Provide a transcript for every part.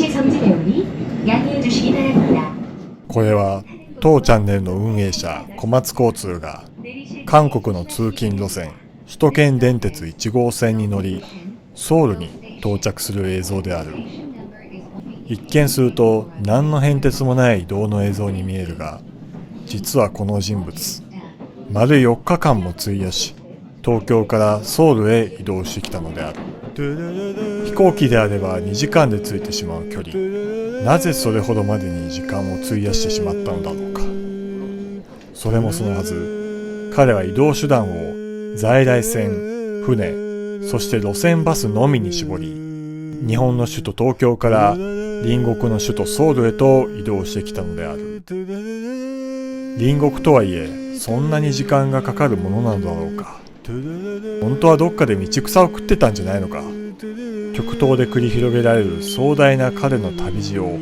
도시 성지배우니 양해해 주시기 바랍니다. これは当チャンネルの運営者小松交通が韓国の通勤路線首都圏電鉄1号線に乗りソウルに到着する映像である。一見すると何の変哲もない移動の映像に見えるが、実はこの人物丸4日間も費やし東京からソウルへ移動してきたのである。飛行機であれば2時間で着いてしまう距離、なぜそれほどまでに時間を費やしてしまったのだろうか。それもそのはず、彼は移動手段を在来線、船、そして路線バスのみに絞り、日本の首都東京から隣国の首都ソウルへと移動してきたのである。隣国とはいえ、そんなに時間がかかるものなのだろうか。本当はどっかで道草を食ってたんじゃないのか。極東で繰り広げられる壮大な彼の旅路を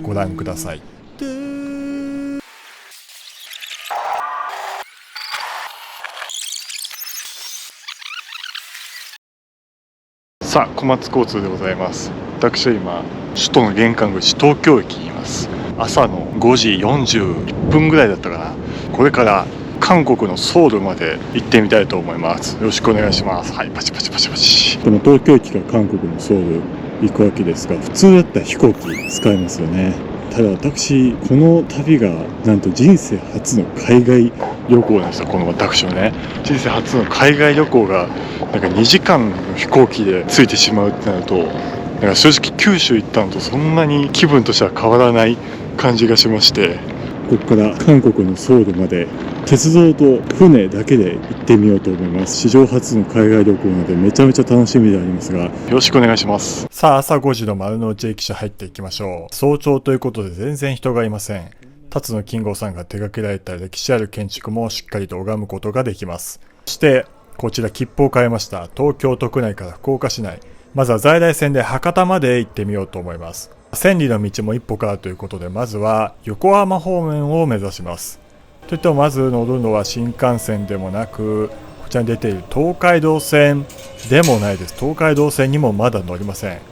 ご覧ください。さあ、小松交通でございます。私は今首都の玄関口東京駅にいます。朝の5時41分ぐらいだったかな。これから韓国のソウルまで行ってみたいと思います。よろしくお願いします。はい、パチパチパチパチ。この東京駅から韓国のソウル行くわけですが、普通だったら飛行機使えますよね。ただ私、この旅がなんと人生初の海外旅行なんですよ。この私のね、人生初の海外旅行がなんか2時間の飛行機で着いてしまうってなると、なんか正直九州行ったのとそんなに気分としては変わらない感じがしまして、ここから韓国のソウルまで鉄道と船だけで行ってみようと思います。史上初の海外旅行なのでめちゃめちゃ楽しみでありますが、よろしくお願いします。さあ、朝5時の丸の内駅舎入っていきましょう。早朝ということで全然人がいません。辰野金吾さんが手掛けられた歴史ある建築もしっかりと拝むことができます。そしてこちら切符を変えました。東京都区内から福岡市内、まずは在来線で博多まで行ってみようと思います。千里の道も一歩からということで、まずは横浜方面を目指します。といってもまず乗るのは新幹線でもなく、こちらに出ている東海道線でもないです。東海道線にもまだ乗りません。こ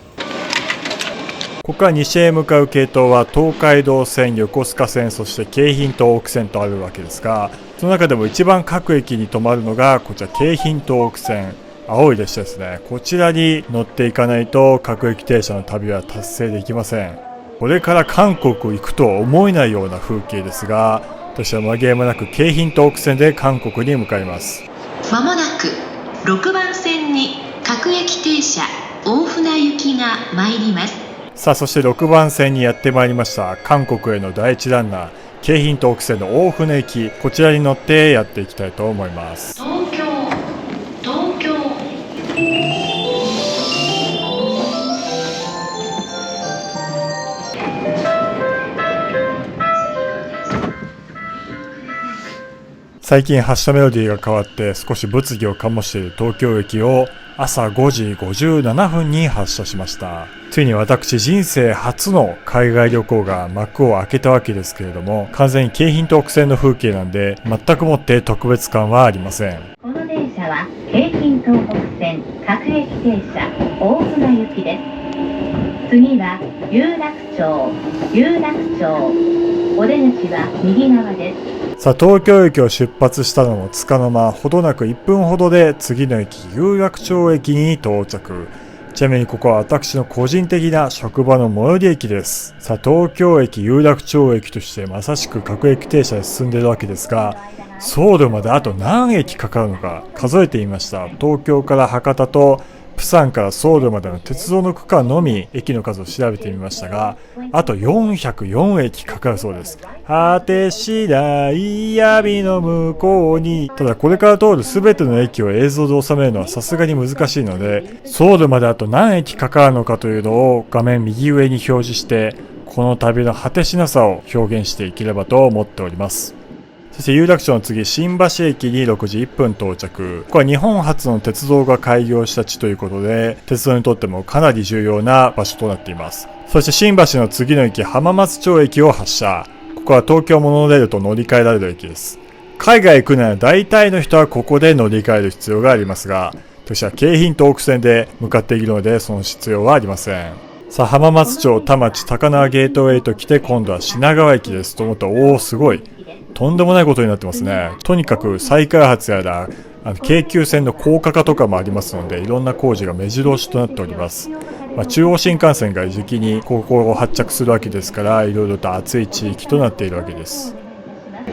こから西へ向かう系統は東海道線、横須賀線、そして京浜東北線とあるわけですが、その中でも一番各駅に止まるのがこちら京浜東北線、青い列車ですね。こちらに乗っていかないと各駅停車の旅は達成できません。これから韓国行くとは思えないような風景ですが、私は紛れもなく京浜東北線で韓国に向かいます。まもなく6番線に各駅停車大船行きが参ります。さあ、そして6番線にやってまいりました。韓国への第一ランナー、京浜東北線の大船行き、こちらに乗ってやっていきたいと思います。東京最近発車メロディーが変わって少し物議を醸している東京駅を朝5時57分に発車しました。ついに私人生初の海外旅行が幕を開けたわけですけれども、完全に京浜東北線の風景なんで全くもって特別感はありません。この電車は京浜東北線各駅停車大船行きです。次は有楽町、お出口は右側です。さあ、東京駅を出発したのもつかの間、ほどなく1分ほどで次の駅有楽町駅に到着。ちなみにここは私の個人的な職場の最寄り駅です。さあ、東京駅有楽町駅としてまさしく各駅停車で進んでいるわけですが、ソウルまであと何駅かかるのか数えてみました。東京から博多とプサンからソウルまでの鉄道の区間のみ駅の数を調べてみましたが、あと404駅かかるそうです。果て次第闇の向こうに。ただこれから通る全ての駅を映像で収めるのはさすがに難しいので、ソウルまであと何駅かかるのかというのを画面右上に表示して、この旅の果てしなさを表現していければと思っております。そして有楽町の次、新橋駅に6時1分到着。これは日本初の鉄道が開業した地ということで、鉄道にとってもかなり重要な場所となっています。そして新橋の次の駅、浜松町駅を発車。ここは東京モノレールと乗り換えられる駅です。海外行くなら大体の人はここで乗り換える必要がありますが、私は京浜東北線で向かっているのでその必要はありません。さあ浜松町田町高輪ゲートウェイと来て、今度は品川駅ですと思ったら、おおすごいとんでもないことになってますね。とにかく再開発やら京急線の高架化とかもありますので、いろんな工事が目白押しとなっております。中央新幹線が時期にここを発着するわけですから、いろいろと暑い地域となっているわけです。さ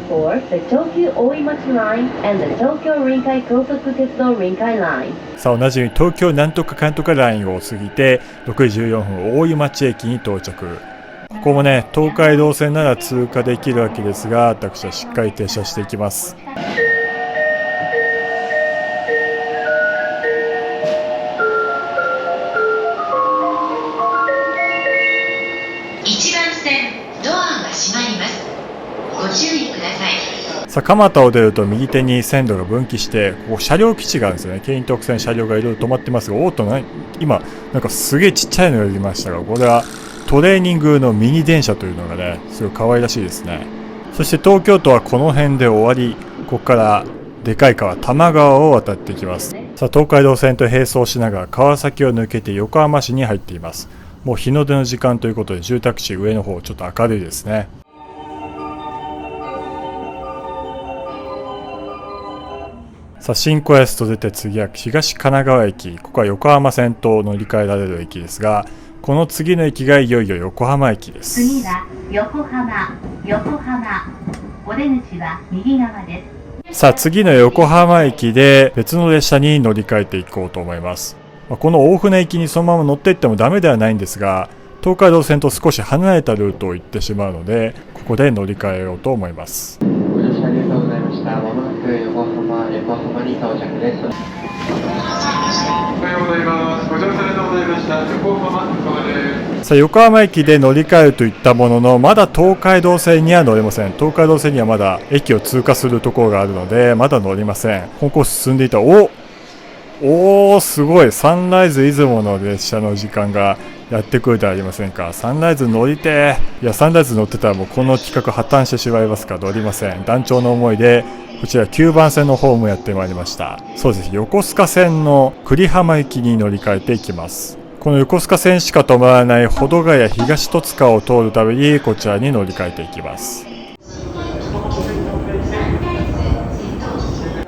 あおなじみ東京なんとかかんとかラインを過ぎて6時14分大井町駅に到着。ここもね、東海道線なら通過できるわけですが、私はしっかり停車していきます。1番線ドアが閉まります。ご注意ください。さあ蒲田を出ると右手に線路が分岐して、ここ車両基地があるんですよね。京浜東北線車両がいろいろ止まってますが、今なんかすげえちっちゃいのが出ましたが、これはトレーニングのミニ電車というのがね、すごい可愛らしいですね。そして東京都はこの辺で終わり、ここからでかい川多摩川を渡っていきます。さあ東海道線と並走しながら川崎を抜けて横浜市に入っています。もう日の出の時間ということで、住宅地上の方ちょっと明るいですね。さあ新小安と出て、次は東神奈川駅。ここは横浜線と乗り換えられる駅ですが、この次の駅がいよいよ横浜駅です。次は横浜。お出口は右側です。さあ次の横浜駅で別の列車に乗り換えていこうと思います。この大船駅にそのまま乗っていってもダメではないんですが、東海道線と少し離れたルートを行ってしまうので、ここで乗り換えようと思います。ご乗車ありがとうございました。まもなく横浜に到着です。おはようございます。ご乗車ありがとうございました。横浜です。さあ横浜駅で乗り換えるといったものの、まだ東海道線には乗れません。東海道線にはまだ駅を通過するところがあるので、まだ乗りません。ここ進んでいた。すごい、サンライズ出雲の列車の時間がやってくるではありませんか。サンライズ乗りてー。いや、サンライズ乗ってたらもうこの企画破綻してしまいますから乗りません。断腸の思いでこちら9番線のホームやってまいりました。そうです、横須賀線の久里浜行きに乗り換えていきます。この横須賀線しか止まらない保土ヶ谷東戸塚を通るためにこちらに乗り換えていきます。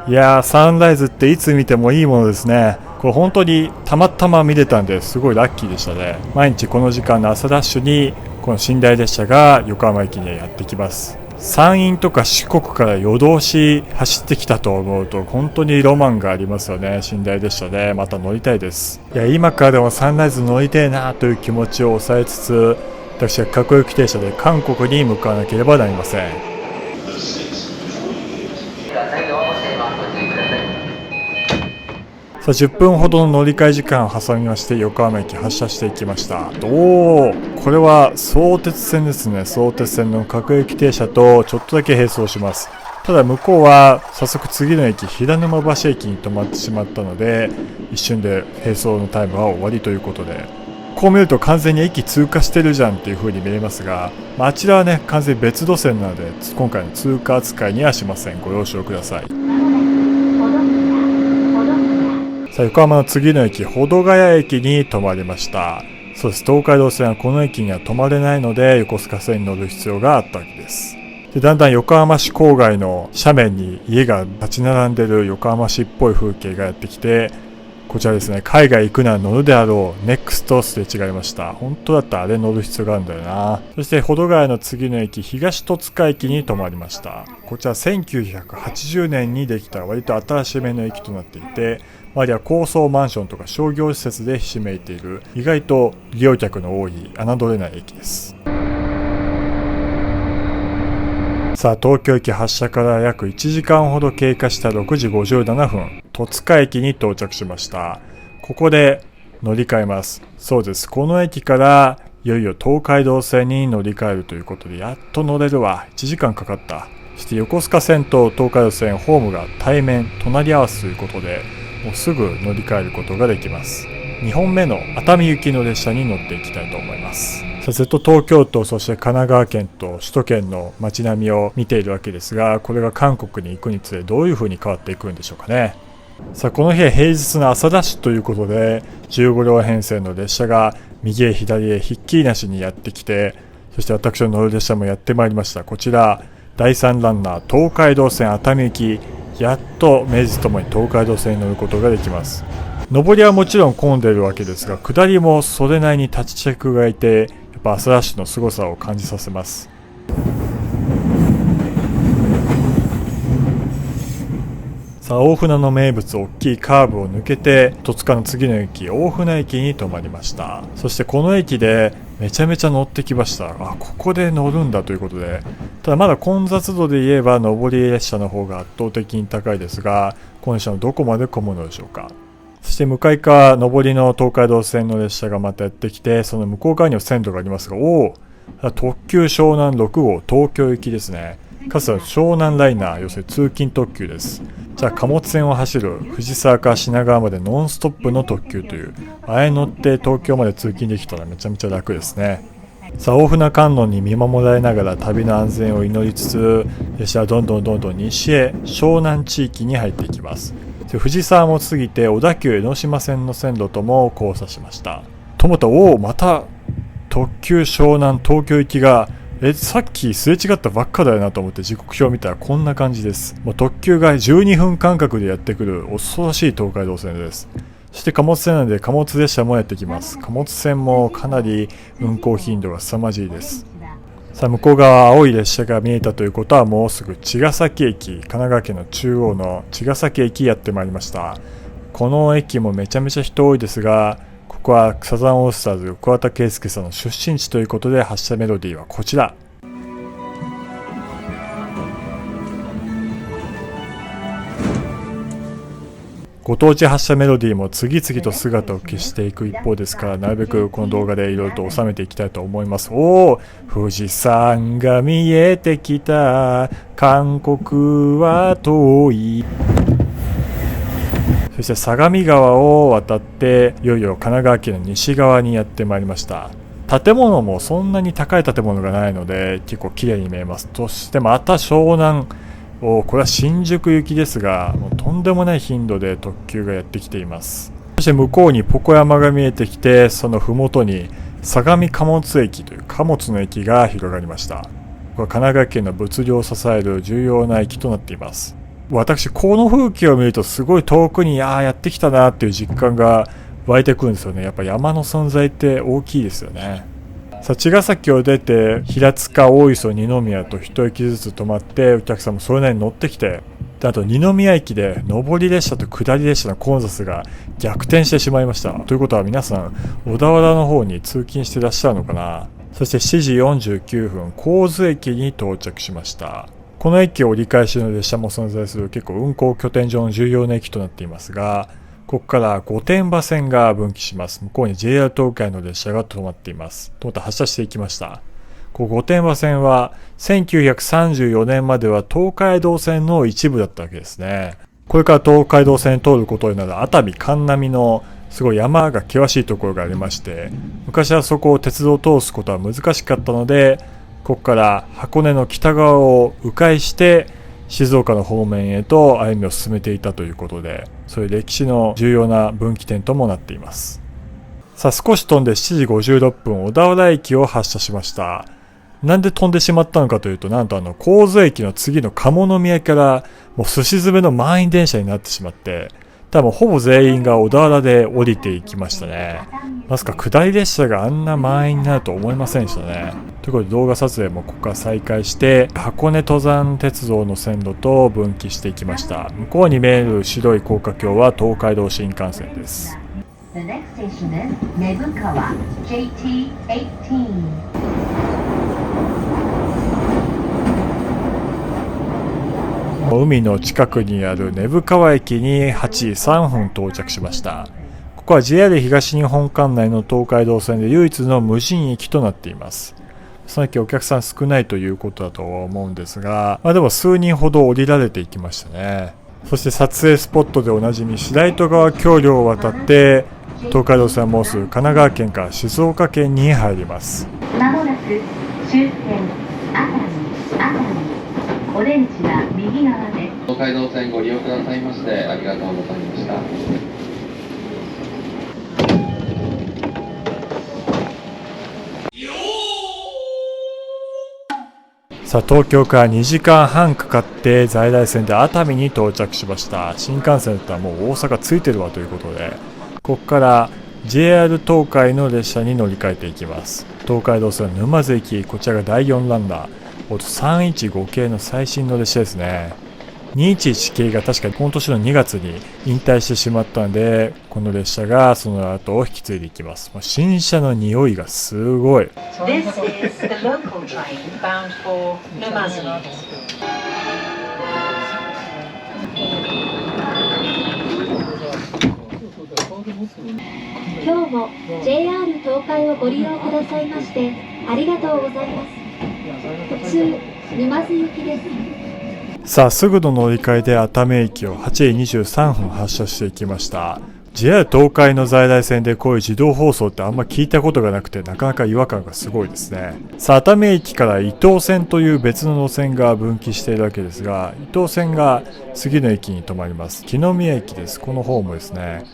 いやー、サンライズっていつ見てもいいものですね。これ本当にたまたま見れたんですごいラッキーでしたね。毎日この時間の朝ダッシュにこの寝台列車が横浜駅にやってきます。山陰とか四国から夜通し走ってきたと思うと本当にロマンがありますよね。寝台列車でまた乗りたいです。いや、今からでもサンライズ乗りたいなという気持ちを抑えつつ、私は各駅停車で韓国に向かわなければなりません。さあ10分ほどの乗り換え時間を挟みまして横浜駅発車していきました。これは相鉄線ですね。相鉄線の各駅停車とちょっとだけ並走します。ただ向こうは早速次の駅平沼橋駅に止まってしまったので、一瞬で並走のタイムは終わりということで、こう見ると完全に駅通過してるじゃんっていう風に見えますが、あちらはね完全に別路線なので今回の通過扱いにはしません。ご了承ください。さあ横浜の次の駅保土ヶ谷駅に停まりました。そうです、東海道線はこの駅には止まれないので横須賀線に乗る必要があったわけです。でだんだん横浜市郊外の斜面に家が立ち並んでいる横浜市っぽい風景がやってきて、こちらですね、海外行くなら乗るであろうネクストすれ違いました。本当だったらあれ乗る必要があるんだよな。そして保土ヶ谷の次の駅東戸塚駅に停まりました。こちら1980年にできた割と新しめの駅となっていて、周りは高層マンションとか商業施設でひしめいている意外と利用客の多い侮れない駅です。さあ東京駅発車から約1時間ほど経過した6時57分、戸塚駅に到着しました。ここで乗り換えます。そうです、この駅からいよいよ東海道線に乗り換えるということで、やっと乗れるわ。1時間かかった。そして横須賀線と東海道線ホームが対面隣り合わせということで、もうすぐ乗り換えることができます。2本目の熱海行きの列車に乗っていきたいと思います。ずっと東京都、そして神奈川県と首都圏の街並みを見ているわけですが、これが韓国に行くにつれどういう風に変わっていくんでしょうかね。さあこの日は平日の朝ダッシュということで15両編成の列車が右へ左へひっきりなしにやってきて、そして私の乗る列車もやってまいりました。こちら第3ランナー東海道線熱海行き、やっと名実ともに東海道線に乗ることができます。上りはもちろん混んでいるわけですが、下りもそれなりに立ち客がいて、やっぱ朝ラッシュの凄さを感じさせます。さあ、大船の名物大きいカーブを抜けて戸塚の次の駅大船駅に停まりました。そしてこの駅でめちゃめちゃ乗ってきました。ここで乗るんだということで、ただまだ混雑度で言えば上り列車の方が圧倒的に高いですが、今車のどこまで混むのでしょうか。そして向かい側上りの東海道線の列車がまたやってきて、その向こう側には線路がありますが、特急湘南6号東京行きですね。かつては湘南ライナー、要するに通勤特急です。じゃあ貨物線を走る藤沢から品川までノンストップの特急という、あれ乗って東京まで通勤できたらめちゃめちゃ楽ですね。さあ、大船観音に見守られながら旅の安全を祈りつつ、列車はどんどん西へ湘南地域に入っていきます。藤沢も過ぎて小田急江ノ島線の線路とも交差しました。と思ったら、また特急湘南東京行きがさっきすれ違ったばっかだよなと思って時刻表を見たらこんな感じです。もう特急が12分間隔でやってくる恐ろしい東海道線です。そして貨物線なので貨物列車もやってきます。貨物線もかなり運行頻度が凄まじいです。さあ、向こう側青い列車が見えたということは、もうすぐ茅ヶ崎駅、神奈川県の中央の茅ヶ崎駅やってまいりました。この駅もめちゃめちゃ人多いですが、ここはサザンオールスターズ桑田佳祐さんの出身地ということで、発車メロディーはこちら。ご当地発車メロディーも次々と姿を消していく一方ですから、なるべくこの動画でいろいろと収めていきたいと思います。富士山が見えてきた、韓国は遠い。そして相模川を渡っていよいよ神奈川県の西側にやってまいりました。建物もそんなに高い建物がないので結構綺麗に見えます。そしてまた湘南、これは新宿行きですが、もうとんでもない頻度で特急がやってきています。そして向こうにポコ山が見えてきて、その麓に相模貨物駅という貨物の駅が広がりました。これは神奈川県の物流を支える重要な駅となっています。私この風景を見るとすごい遠くにやってきたなっていう実感が湧いてくるんですよね。やっぱ山の存在って大きいですよね。さあ、茅ヶ崎を出て平塚、大磯、二宮と一駅ずつ止まって、お客さんもそれなりに乗ってきて、あと二宮駅で上り列車と下り列車の混雑が逆転してしまいました。ということは皆さん小田原の方に通勤してらっしゃるのかな。そして7時49分神津駅に到着しました。この駅を折り返しの列車も存在する結構運行拠点上の重要な駅となっていますが、ここから御殿場線が分岐します。向こうに JR 東海の列車が止まっています。と思って発車していきました。御殿場線は1934年までは東海道線の一部だったわけですね。これから東海道線に通ることになる熱海神波のすごい山が険しいところがありまして、昔はそこを鉄道を通すことは難しかったので、ここから箱根の北側を迂回して静岡の方面へと歩みを進めていたということで、そういう歴史の重要な分岐点ともなっています。さあ、少し飛んで7時56分小田原駅を発車しました。なんで飛んでしまったのかというと、なんと神津駅の次の鴨宮からもうすし詰めの満員電車になってしまって、多分ほぼ全員が小田原で降りていきましたね。まさか下り列車があんな満員になると思いませんでしたね。ということで動画撮影もここから再開して箱根登山鉄道の線路と分岐していきました。向こうに見える白い高架橋は東海道新幹線です。The next station is Nebukawa JT18. 海の近くにある根府川駅に8時3分到着しました。ここは JR 東日本管内の東海道線で唯一の無人駅となっています。その駅お客さん少ないということだと思うんですが、でも数人ほど降りられていきましたね。そして撮影スポットでおなじみ白糸川橋梁を渡って東海道線はもうすぐ神奈川県から静岡県に入ります。まもなく終点熱海。お出口は右側です。東海道線ご利用くださいましてありがとうございました。さあ東京から2時間半かかって在来線で熱海に到着しました。新幹線だったらもう大阪着いてるわということで、ここから JR 東海の列車に乗り換えていきます。東海道線沼津駅、こちらが第4ランナー、315系の最新の列車ですね。211系が確か今年の2月に引退してしまったので、この列車がその後を引き継いでいきます。新車の匂いがすごい。This is the local train bound for Numazu. 今日も JR 東海をご利用くださいましてありがとうございます。普通沼津行きです。さあすぐの乗り換えで熱海駅を8時23分発車していきました。 JR 東海の在来線でこういう自動放送ってあんま聞いたことがなくて、なかなか違和感がすごいですね。さあ熱海駅から伊東線という別の路線が分岐しているわけですが、伊東線が次の駅に止まります。木の宮駅です。このホームですね。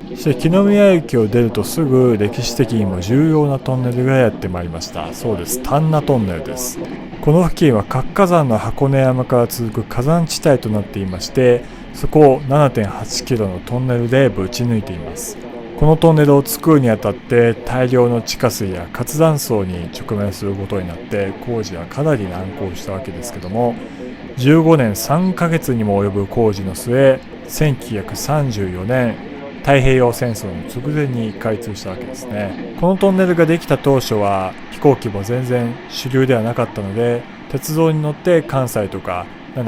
そして木の宮駅を出るとすぐ歴史的にも重要なトンネルがやってまいりました。そうです、丹那トンネルです。この付近は活火山の箱根山から続く火山地帯となっていまして、そこを 7.8 キロのトンネルでぶち抜いています。このトンネルを作るにあたって大量の地下水や活断層に直面することになって工事はかなり難航したわけですけども、15年3ヶ月にも及ぶ工事の末、1934年太平洋戦争の直前に開通したわけですね。このトンネルができた当初は飛行機も全然主流ではなかったので、鉄道に乗って関西とか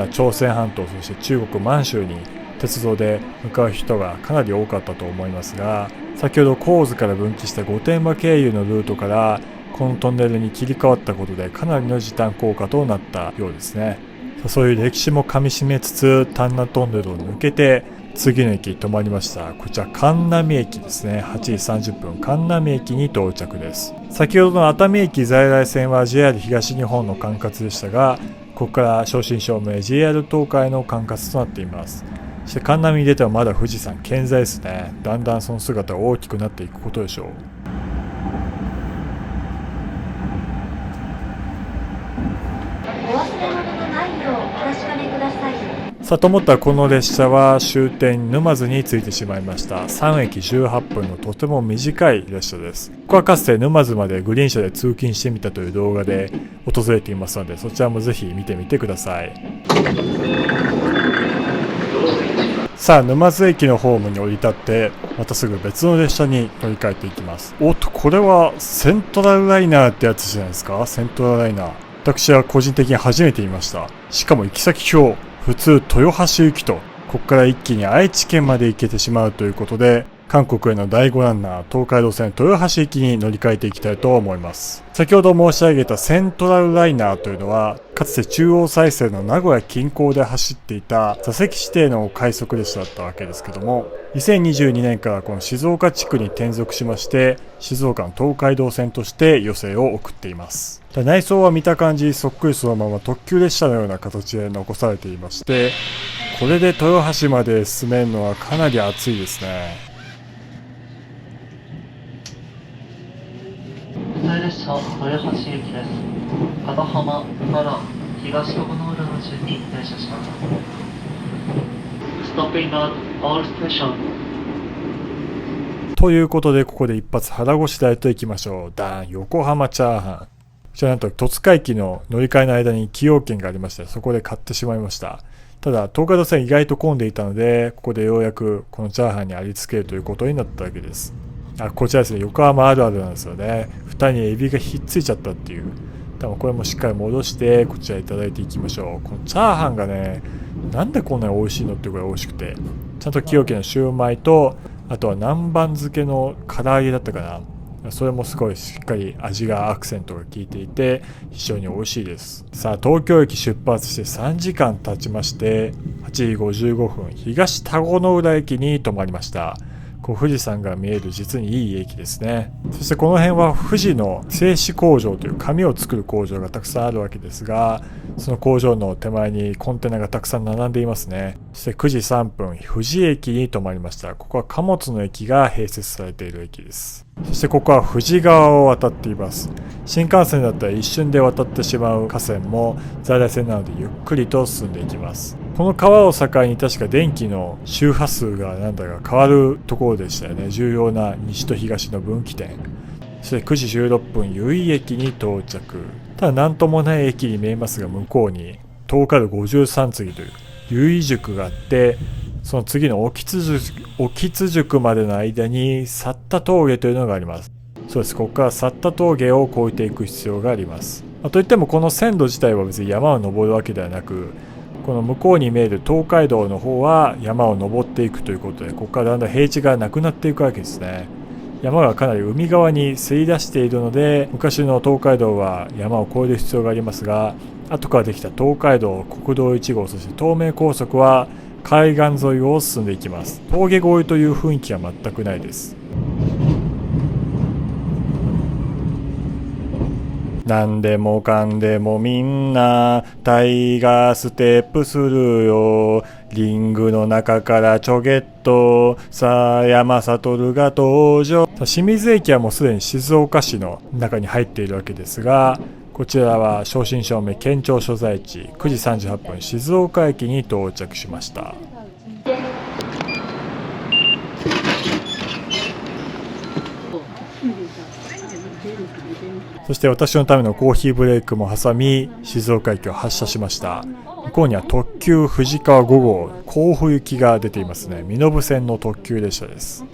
朝鮮半島、そして中国満州に鉄道で向かう人がかなり多かったと思いますが、先ほど神津から分岐した御殿場経由のルートからこのトンネルに切り替わったことでかなりの時短効果となったようですね。そういう歴史もかみしめつつ丹那トンネルを抜けて次の駅に止まりました。こちら関南駅ですね。8時30分関南駅に到着です。先ほどの熱海駅在来線は JR 東日本の管轄でしたが、ここから正真正銘 JR 東海の管轄となっています。そして関南に出てはまだ富士山健在ですね。だんだんその姿が大きくなっていくことでしょう。お忘れ物のないようお確かめください。さあと思ったらこの列車は終点沼津に着いてしまいました。3駅18分のとても短い列車です。ここはかつて沼津までグリーン車で通勤してみたという動画で訪れていますので、そちらもぜひ見てみてください。さあ沼津駅のホームに降り立ってまたすぐ別の列車に乗り換えていきます。おっと、これはセントラルライナーってやつじゃないですか。セントラルライナー、私は個人的に初めて見ました。しかも行き先表普通豊橋行きと、ここから一気に愛知県まで行けてしまうということで、韓国への第5ランナー東海道線豊橋行きに乗り換えていきたいと思います。先ほど申し上げたセントラルライナーというのは、かつて中央再生の名古屋近郊で走っていた座席指定の快速列車だったわけですけども、2022年からこの静岡地区に転属しまして、静岡の東海道線として余生を送っています。内装は見た感じそっくりそのまま特急列車のような形で残されていまして、これで豊橋まで進めるのはかなり熱いですね。普通列車豊橋行きです。片浜、奈良、東小野浦の順に停車します。Stopping at all station。ということでここで一発腹ごしらえといきましょう。ダーン、横浜チャーハン。こちらなんと戸塚駅の乗り換えの間に崎陽軒がありまして、そこで買ってしまいました。ただ東海道線意外と混んでいたので、ここでようやくこのチャーハンにありつけるということになったわけです。こちらですね、横浜あるあるなんですよね。蓋にエビがひっついちゃったっていう。多分これもしっかり戻してこちらいただいていきましょう。このチャーハンがね、なんでこんなに美味しいのっていうぐらい美味しくて、ちゃんと崎陽軒のシューマイと、あとは南蛮漬けの唐揚げだったかな、それもすごいしっかり味がアクセントが効いていて非常に美味しいです。さあ東京駅出発して3時間経ちまして、8時55分東田子の浦駅に停まりました。富士山が見える実にいい駅ですね。そしてこの辺は富士の製紙工場という紙を作る工場がたくさんあるわけですが、その工場の手前にコンテナがたくさん並んでいますね。そして9時3分富士駅に停まりました。ここは貨物の駅が併設されている駅です。そしてここは富士川を渡っています。新幹線だったら一瞬で渡ってしまう河川も在来線なのでゆっくりと進んでいきます。この川を境に確か電気の周波数がなんだか変わるところでしたよね。重要な西と東の分岐点。そして9時16分由比駅に到着。ただ何ともない駅に見えますが、向こうに東海道53次という由比宿があって、その次の興津宿までの間に幸田峠というのがあります。そうです。ここから幸田峠を越えていく必要があります。といってもこの線路自体は別に山を登るわけではなく、この向こうに見える東海道の方は山を登っていくということで、ここからだんだん平地がなくなっていくわけですね。山がかなり海側にせり出しているので、昔の東海道は山を越える必要がありますが、後からできた東海道、国道1号、そして東名高速は海岸沿いを進んでいきます。峠越えという雰囲気は全くないです。なんでもかんでもみんなタイガーステップするよ。リングの中からちょげっとさあ山悟が登場。清水駅はもうすでに静岡市の中に入っているわけですが、こちらは正真正銘県庁所在地9時38分静岡駅に到着しました。そして私のためのコーヒーブレイクも挟み静岡駅を発車しました。向こうには特急富士川5号甲府行きが出ていますね。身延線の特急列車です。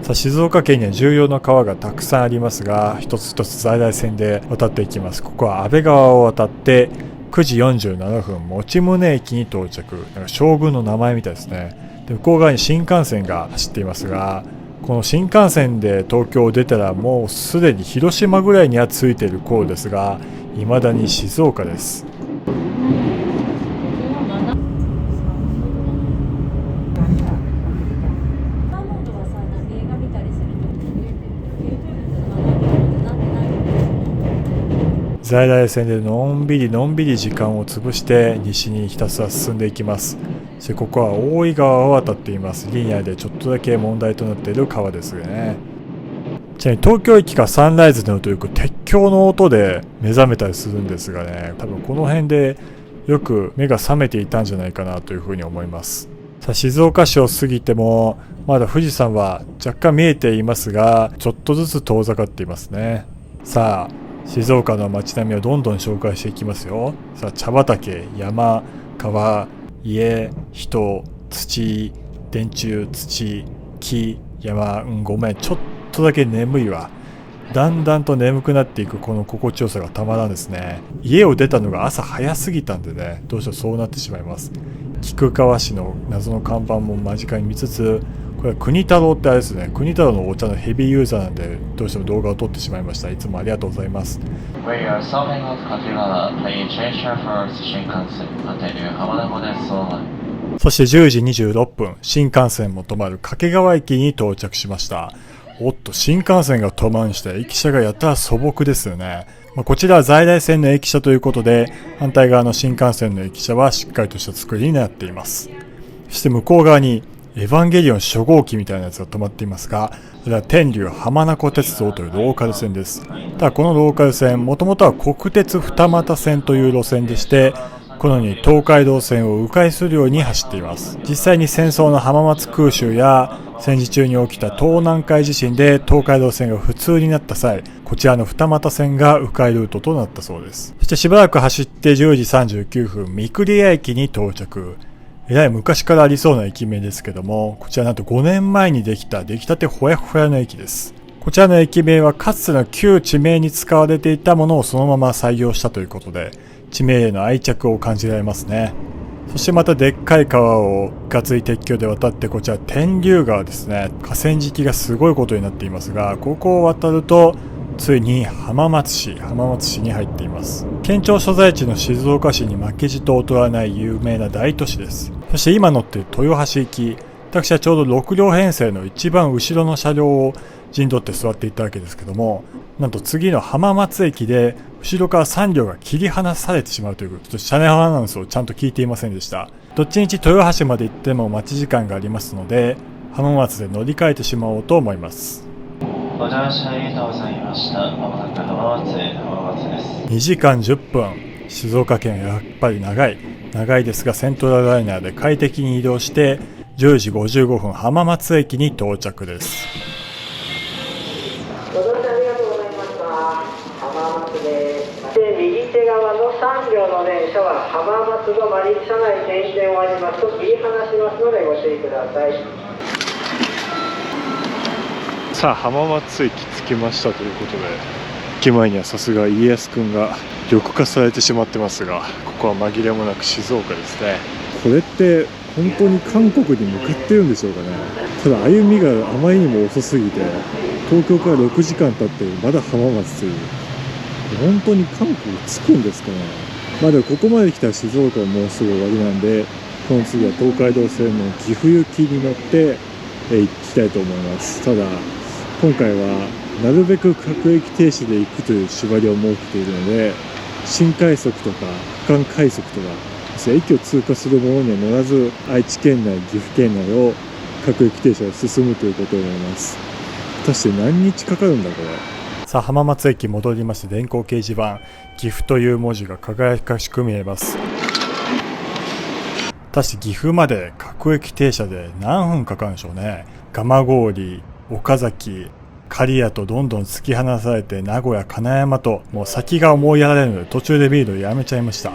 さあ静岡県には重要な川がたくさんありますが、一つ一つ在来線で渡っていきます。ここは安倍川を渡って9時47分用宗駅に到着。なんか将軍の名前みたいですね。で向こう側に新幹線が走っていますが、この新幹線で東京を出たらもうすでに広島ぐらいには着いている頃ですが、未だに静岡です。在来線でのんびり時間を潰して西にひたすら進んでいきます。そしてここは大井川を渡っています。リニアでちょっとだけ問題となっている川ですよね。ちなみに東京駅からサンライズに乗るという鉄橋の音で目覚めたりするんですがね、多分この辺でよく目が覚めていたんじゃないかなというふうに思います。さあ静岡市を過ぎてもまだ富士山は若干見えていますが、ちょっとずつ遠ざかっていますね。さあ静岡の街並みをどんどん紹介していきますよ。さあ茶畑、山、川、家、人、土、電柱、土、木、山、ごめんちょっとだけ眠いわ。だんだんと眠くなっていくこの心地よさがたまらんですね。家を出たのが朝早すぎたんでね、どうしてもそうなってしまいます。菊川市の謎の看板も間近に見つつ、これは国太郎ってあれですね。国太郎のお茶のヘビーユーザーなんでどうしても動画を撮ってしまいました。いつもありがとうございます。そして10時26分新幹線も止まる掛川駅に到着しました。おっと新幹線が止まんして駅舎がやたら素朴ですよね。こちらは在来線の駅舎ということで、反対側の新幹線の駅舎はしっかりとした作りになっています。そして向こう側にエヴァンゲリオン初号機みたいなやつが止まっていますが、それは天竜浜名湖鉄道というローカル線です。ただこのローカル線、もともとは国鉄二俣線という路線でして、このように東海道線を迂回するように走っています。実際に戦争の浜松空襲や戦時中に起きた東南海地震で東海道線が不通になった際、こちらの二俣線が迂回ルートとなったそうです。そしてしばらく走って10時39分三栗屋駅に到着。えらい昔からありそうな駅名ですけども、こちらなんと5年前にできた出来たてほやほやの駅です。こちらの駅名はかつての旧地名に使われていたものをそのまま採用したということで、地名への愛着を感じられますね。そしてまたでっかい川をガツイ鉄橋で渡って、こちら天竜川ですね。河川敷がすごいことになっていますが、ここを渡るとついに浜松市に入っています。県庁所在地の静岡市に負けじと劣らない有名な大都市です。そして今乗っている豊橋行き、私はちょうど6両編成の一番後ろの車両を陣取って座っていたわけですけども、なんと次の浜松駅で後ろから3両が切り離されてしまうという、ちょっと車内アナウンスをちゃんと聞いていませんでした。どっちみち豊橋まで行っても待ち時間がありますので、浜松で乗り換えてしまおうと思います。ご乗車ありがとうございました。まもなく浜松です。2時間10分。静岡県はやっぱり長いですが、セントラルライナーで快適に移動して10時55分浜松駅に到着です。ご乗車ありがとうございました。浜松です。右手側の3両の電車は浜松止まり、車内点検終わりますと切り離しますのでご注意ください。さあ浜松駅着きましたということで、駅前にはさすが家康くんが緑化されてしまってますが、ここは紛れもなく静岡ですね。これって本当に韓国に向かってるんでしょうかね。ただ歩みがあまりにも遅すぎて、東京から6時間経ってまだ浜松という、本当に韓国着くんですかね。まあでもここまで来たら静岡はもうすぐ終わりなんで、この次は東海道線の岐阜行きに乗って行きたいと思います。ただ今回はなるべく各駅停止で行くという縛りを設けているので、新快速とか区間快速とか駅を通過するものには乗らず、愛知県内、岐阜県内を各駅停車で進むということになります。果たして何日かかるんだこれ。さあ浜松駅戻りまして、電光掲示板岐阜という文字が輝かしく見えます。果たして岐阜まで各駅停車で何分かかるんでしょうね。蒲郡、岡崎、刈谷とどんどん突き放されて、名古屋、金山ともう先が思いやられるので途中で見るのをやめちゃいました。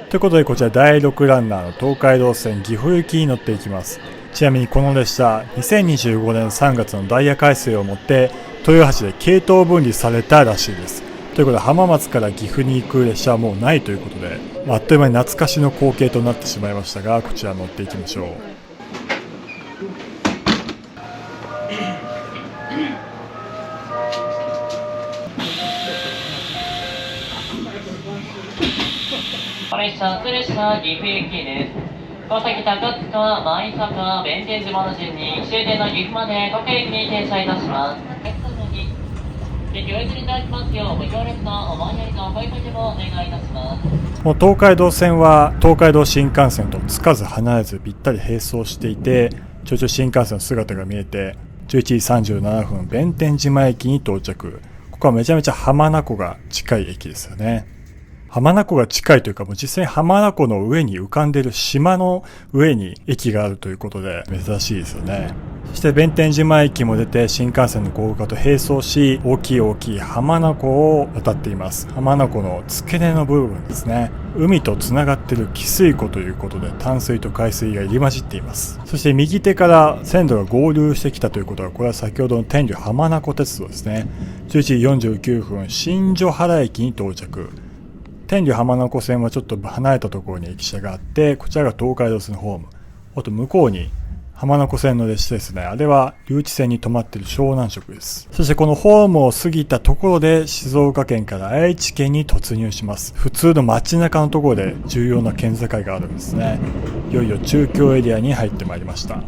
ということでこちら第6ランナーの東海道線岐阜行きに乗っていきます。ちなみにこの列車2025年3月のダイヤ改正をもって豊橋で系統分離されたらしいです。ということで浜松から岐阜に行く列車はもうないということで、あっという間に懐かしの光景となってしまいましたが、こちら乗っていきましょう。列車岐阜行きです。高崎高塚、舞坂、弁天島の順に終点の岐阜まで各駅に停車いたします。ご利用いただきますようご協力のお守りの声かけもお願いいたします。もう東海道線は東海道新幹線とつかず離れずぴったり並走していて、ちょいちょい新幹線の姿が見えて、11時37分弁天島駅に到着。ここはめちゃめちゃ浜名湖が近い駅ですよね。浜名湖が近いというか、もう実際に浜名湖の上に浮かんでいる島の上に駅があるということで珍しいですよね。そして弁天島駅も出て新幹線の高架と並走し、大きい浜名湖を渡っています。浜名湖の付け根の部分ですね。海とつながっている汽水湖ということで淡水と海水が入り混じっています。そして右手から線路が合流してきたということは、これは先ほどの天竜浜名湖鉄道ですね。11時49分新所原駅に到着。天竜浜名湖線はちょっと離れたところに駅舎があって、こちらが東海道線のホーム。あと向こうに浜名湖線の列車ですね。あれは留置線に止まっている湘南色です。そしてこのホームを過ぎたところで静岡県から愛知県に突入します。普通の街中のところで重要な県境があるんですね。いよいよ中京エリアに入ってまいりました。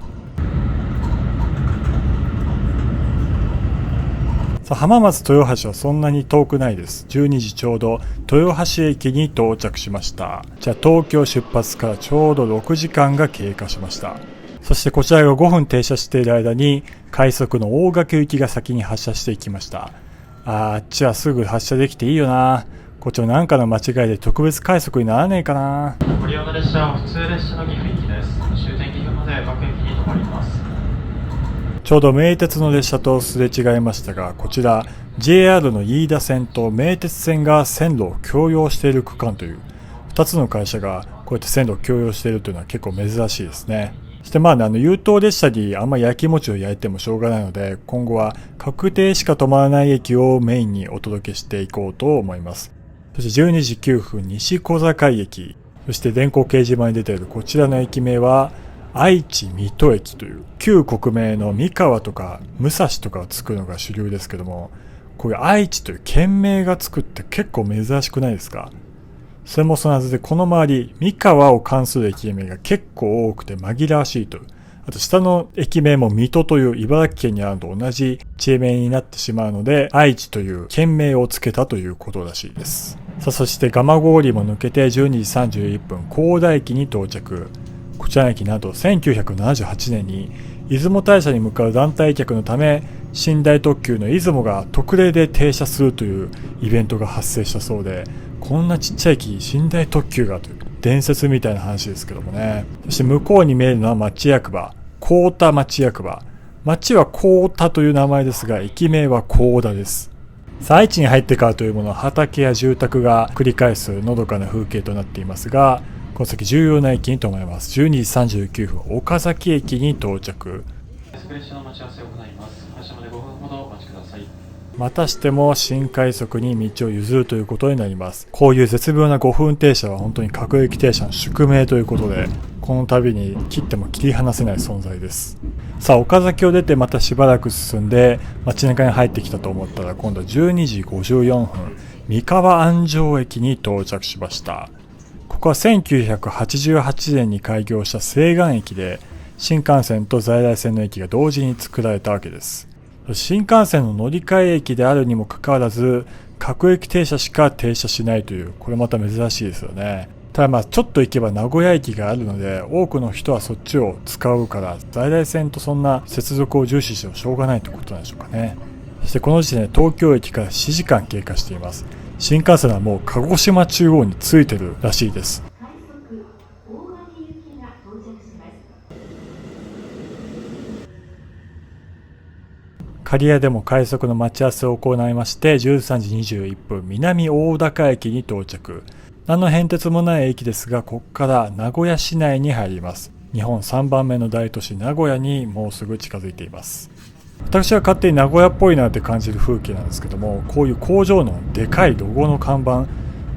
さあ浜松豊橋はそんなに遠くないです。12時ちょうど豊橋駅に到着しました。じゃあ東京出発からちょうど6時間が経過しました。そしてこちらが5分停車している間に快速の大垣行きが先に発車していきました。あっちはすぐ発車できていいよな。こっちもなんかの間違いで特別快速にならねえかな。ご利用の列車は普通列車の岐阜行きです。終点岐阜まで各駅に停まります。ちょうど名鉄の列車とすれ違いましたが、こちら JR の飯田線と名鉄線が線路を共用している区間という2つの会社がこうやって線路を共用しているというのは結構珍しいですね。そして優等列車にあんま焼き餅を焼いてもしょうがないので、今後は確定しか止まらない駅をメインにお届けしていこうと思います。そして12時9分西小坂駅、そして電光掲示板に出ているこちらの駅名は愛知水戸駅という旧国名の三河とか武蔵とかをつくのが主流ですけども、こういう愛知という県名がつくって結構珍しくないですか。それもそのはずで、この周り三河を冠する駅名が結構多くて紛らわしいという、あと下の駅名も水戸という茨城県にあるのと同じ地名になってしまうので、愛知という県名をつけたということらしいです。さあそして蒲郡も抜けて12時31分高田駅に到着。こちらの駅なんと1978年に出雲大社に向かう団体客のため、寝台特急の出雲が特例で停車するというイベントが発生したそうで、こんなちっちゃい駅に寝台特急がという伝説みたいな話ですけどもね。そして向こうに見えるのは町役場、幸田町役場。町は幸田という名前ですが、駅名は幸田です。愛知に入ってからというものは畑や住宅が繰り返すのどかな風景となっていますが、この先重要な駅に停まります。12時39分、岡崎駅に到着。列車の待ち合わせを行います。発車まで5分ほどお待ちください。またしても新快速に道を譲るということになります。こういう絶妙な5分停車は本当に各駅停車の宿命ということで、この度に切っても切り離せない存在です。さあ、岡崎を出てまたしばらく進んで街中に入ってきたと思ったら、今度は12時54分、三河安城駅に到着しました。ここは1988年に開業した西岸駅で、新幹線と在来線の駅が同時に作られたわけです。新幹線の乗り換え駅であるにもかかわらず、各駅停車しか停車しないという、これまた珍しいですよね。ただちょっと行けば名古屋駅があるので、多くの人はそっちを使うから、在来線とそんな接続を重視してもしょうがないということなんでしょうかね。そしてこの時点で東京駅から7時間経過しています。新幹線はもう鹿児島中央に着いてるらしいです。刈谷でも快速の待ち合わせを行いまして、13時21分、南大高駅に到着。何の変哲もない駅ですが、ここから名古屋市内に入ります。日本3番目の大都市名古屋にもうすぐ近づいています。私は勝手に名古屋っぽいなって感じる風景なんですけども、こういう工場のでかいロゴの看板、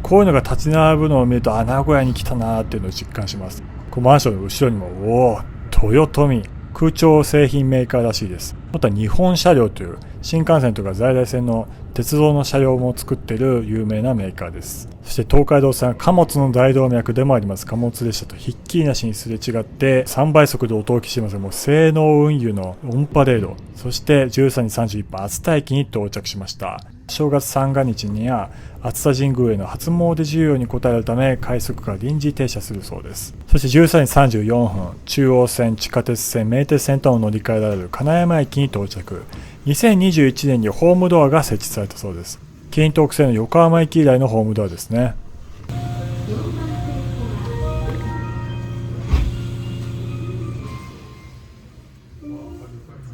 こういうのが立ち並ぶのを見ると、名古屋に来たなーっていうのを実感します。このマンションの後ろにも、豊臣。空調製品メーカーらしいです。また日本車両という新幹線とか在来線の鉄道の車両も作っている有名なメーカーです。そして東海道線は貨物の大動脈でもあります。貨物列車とひっきりなしにすれ違って3倍速でお届けしますが、もう性能運輸のオンパレード。そして13時31分、熱田駅に到着しました。正月三が日には熱田神宮への初詣需要に応えるため快速が臨時停車するそうです。そして13時34分、中央線、地下鉄線、名鉄線との乗り換えられる金山駅に到着。2021年にホームドアが設置されたそうです。京浜東北線の横浜駅以来のホームドアですね。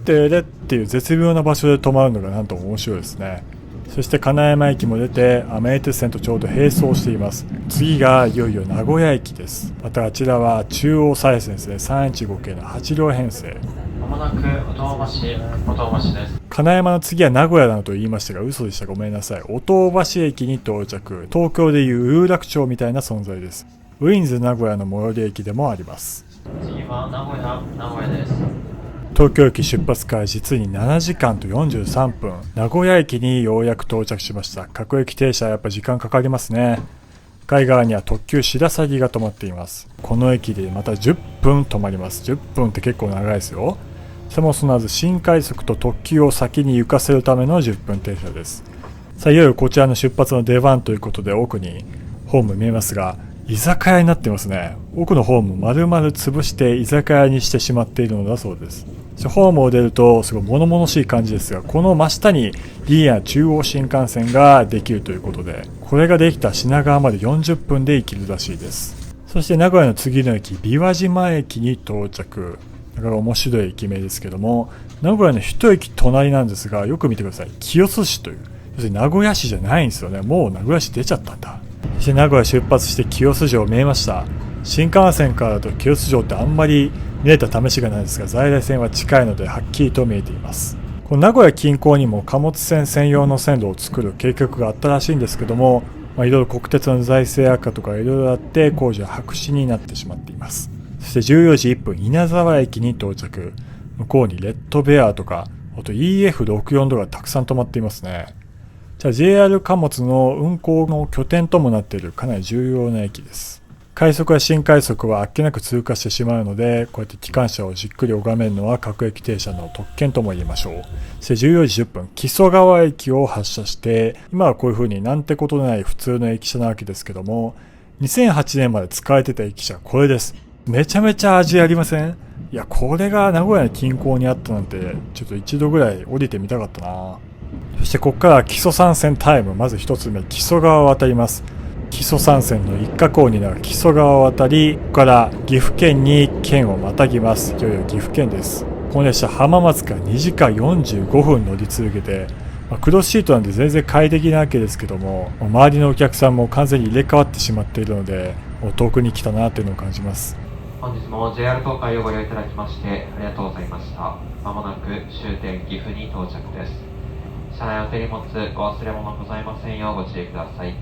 でれっていう絶妙な場所で止まるのがなんと面白いですね。そして金山駅も出て名鉄線とちょうど並走しています。次がいよいよ名古屋駅です。またあちらは中央再線ですね。315系の8両編成。まもなく音尾橋です。金山の次は名古屋などと言いましたが嘘でした。ごめんなさい。音尾橋駅に到着。東京でいう有楽町みたいな存在です。ウィンズ名古屋の最寄り駅でもあります。次は名古屋です。東京駅出発から実に7時間と43分、名古屋駅にようやく到着しました。各駅停車はやっぱ時間かかりますね。向かい側には特急白鷺が止まっています。この駅でまた10分止まります。10分って結構長いですよ。そもそもず新快速と特急を先に行かせるための10分停車です。さあ、いよいよこちらの出発の出番ということで奥にホーム見えますが、居酒屋になっていますね。奥のホーム丸々潰して居酒屋にしてしまっているのだそうです。ホームを出るとすごい物々しい感じですが、この真下にリニア中央新幹線ができるということで、これができた品川まで40分で行けるらしいです。そして名古屋の次の駅、琵琶島駅に到着。なかなか面白い駅名ですけども、名古屋の一駅隣なんですが、よく見てください。清須市という、要するに名古屋市じゃないんですよね。もう名古屋市出ちゃったんだ。そして名古屋出発して清洲城見えました。新幹線からだと清洲城ってあんまり見れた試しがないですが、在来線は近いのではっきりと見えています。この名古屋近郊にも貨物船専用の線路を作る計画があったらしいんですけども、いろいろ国鉄の財政悪化とかいろいろあって工事は白紙になってしまっています。そして14時1分、稲沢駅に到着。向こうにレッドベアとか、あと EF64 とかたくさん止まっていますね。じゃあ JR 貨物の運行の拠点ともなっているかなり重要な駅です。快速や新快速はあっけなく通過してしまうので、こうやって機関車をじっくり拝めるのは各駅停車の特権とも言えましょう。そして14時10分、木曽川駅を発車して、今はこういう風になんてことない普通の駅舎なわけですけども、2008年まで使われてた駅舎はこれです。めちゃめちゃ味ありません？いや、これが名古屋の近郊にあったなんて、ちょっと一度ぐらい降りてみたかったな。そしてここから木曽三川タイム。まず一つ目、木曽川を渡ります。木曽三川の一角を担う木曽川を渡り、ここから岐阜県に県をまたぎます。いよいよ岐阜県です。この列車、浜松から2時間45分乗り続けて、クロスシートなんで全然快適なわけですけども、周りのお客さんも完全に入れ替わってしまっているので、遠くに来たなというのを感じます。本日も JR 東海をご利用いただきましてありがとうございました。まもなく終点岐阜に到着です。車内お手荷物お忘れ物ございませんようご注意ください。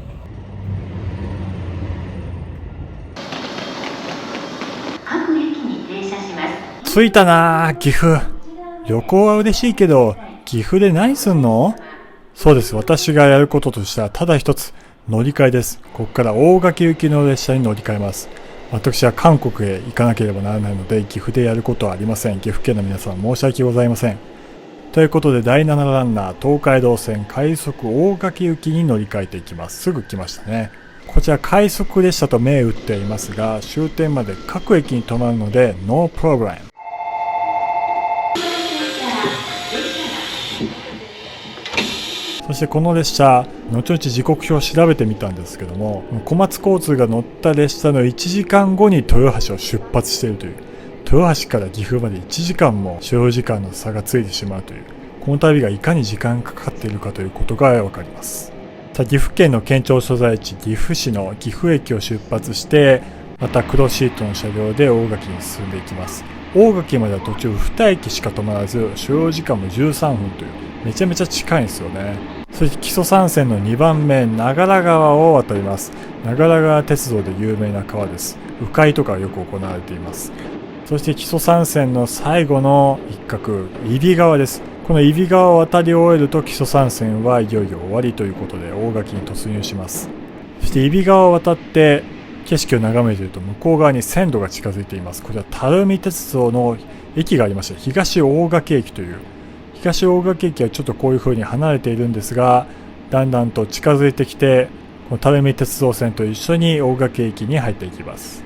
各駅に停車します。着いたなぁ、岐阜。旅行は嬉しいけど、岐阜で何すんの？そうです。私がやることとしてはただ一つ、乗り換えです。ここから大垣行きの列車に乗り換えます。私は韓国へ行かなければならないので、岐阜でやることはありません。岐阜県の皆さん申し訳ございません。ということで、第7ランナー、東海道線快速大垣行きに乗り換えていきます。すぐ来ましたね。こちら快速列車と銘打っていますが、終点まで各駅に止まるので、ノープロブレム。そしてこの列車、後々時刻表を調べてみたんですけども、小松交通が乗った列車の1時間後に豊橋を出発しているという、豊橋から岐阜まで1時間も所要時間の差がついてしまうという、この旅がいかに時間がかかっているかということがわかります。さあ、岐阜県の県庁所在地岐阜市の岐阜駅を出発して、また黒シートの車両で大垣に進んでいきます。大垣までは途中2駅しか止まらず、所要時間も13分という、めちゃめちゃ近いんですよね。そして木曽三川の2番目、長良川を渡ります。長良川鉄道で有名な川です。鵜飼とかよく行われています。そして木曽三川の最後の一角、揖斐川です。この揖斐川を渡り終えると木曽三川はいよいよ終わりということで大垣に突入します。そして揖斐川を渡って景色を眺めていると向こう側に線路が近づいています。これは垂水鉄道の駅がありまして、東大垣駅という。東大垣駅はちょっとこういう風に離れているんですが、だんだんと近づいてきて、この垂水鉄道線と一緒に大垣駅に入っていきます。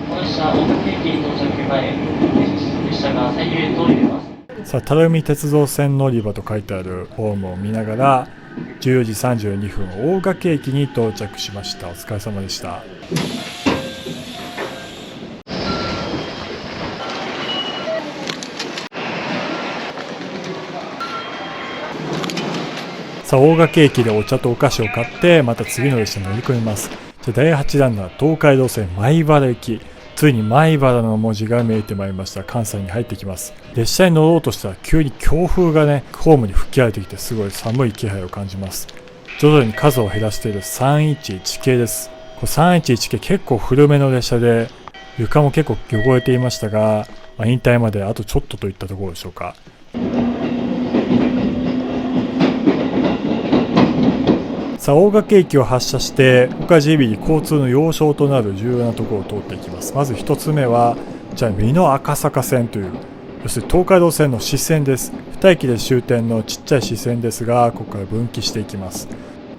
この列車、大垣駅到着前、列車が左右へと揺れます。さあ、垂水鉄道線乗り場と書いてあるホームを見ながら、14時32分、大垣駅に到着しました。お疲れ様でした。さあ、大垣駅でお茶とお菓子を買って、また次の列車に乗り込みます。じゃ第8ランナー、東海道線米原行き。ついに米原の文字が見えてまいりました。関西に入ってきます。列車に乗ろうとしたら急に強風がね、ホームに吹き荒れてきて、すごい寒い気配を感じます。徐々に数を減らしている311系です。これ311系結構古めの列車で、床も結構汚れていましたが、引退まであとちょっとといったところでしょうか。さあ、大垣駅を発車して、ここから JB 交通の要衝となる重要なところを通っていきます。まず一つ目は、じゃあ美濃赤坂線という、要するに東海道線の支線です。2駅で終点のちっちゃい支線ですが、ここから分岐していきます。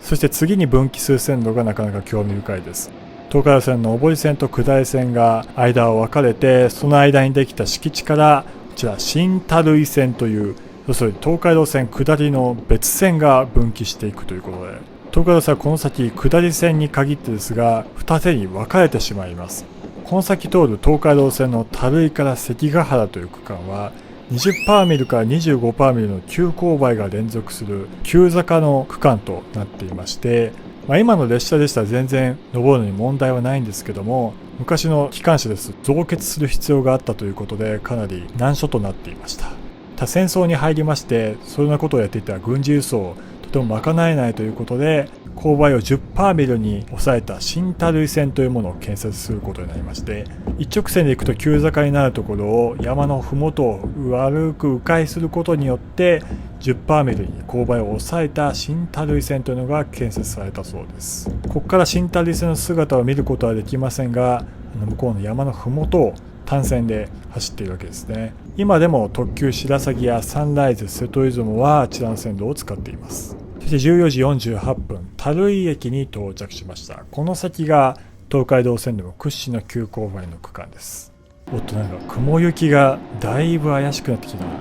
そして次に分岐する線路がなかなか興味深いです。東海道線の上り線と下り線が間を分かれて、その間にできた敷地から、こちら新垂井線という、要するに東海道線下りの別線が分岐していくということで、東海道線はこの先下り線に限ってですが二手に分かれてしまいます。この先通る東海道線の垂井から関ヶ原という区間は 20% ミルから 25% ミルの急勾配が連続する急坂の区間となっていまして、今の列車でしたら全然登るのに問題はないんですけども、昔の機関車ですと増結する必要があったということでかなり難所となっていました。戦争に入りまして、そんなことをやっていた軍事輸送をとても賄えないということで、勾配を 10% ミルに抑えた新垂井線というものを建設することになりまして、一直線で行くと急坂になるところを山のふもとを悪く迂回することによって 10% ミルに勾配を抑えた新垂井線というのが建設されたそうです。ここから新垂井線の姿を見ることはできませんが、向こうの山のふもとを単線で走っているわけですね。今でも特急白鷺やサンライズ瀬戸出雲はあちらの線路を使っています。そして14時48分、垂井駅に到着しました。この先が東海道線でも屈指の急勾配の区間です。おっと、なんか雲行きがだいぶ怪しくなってきたな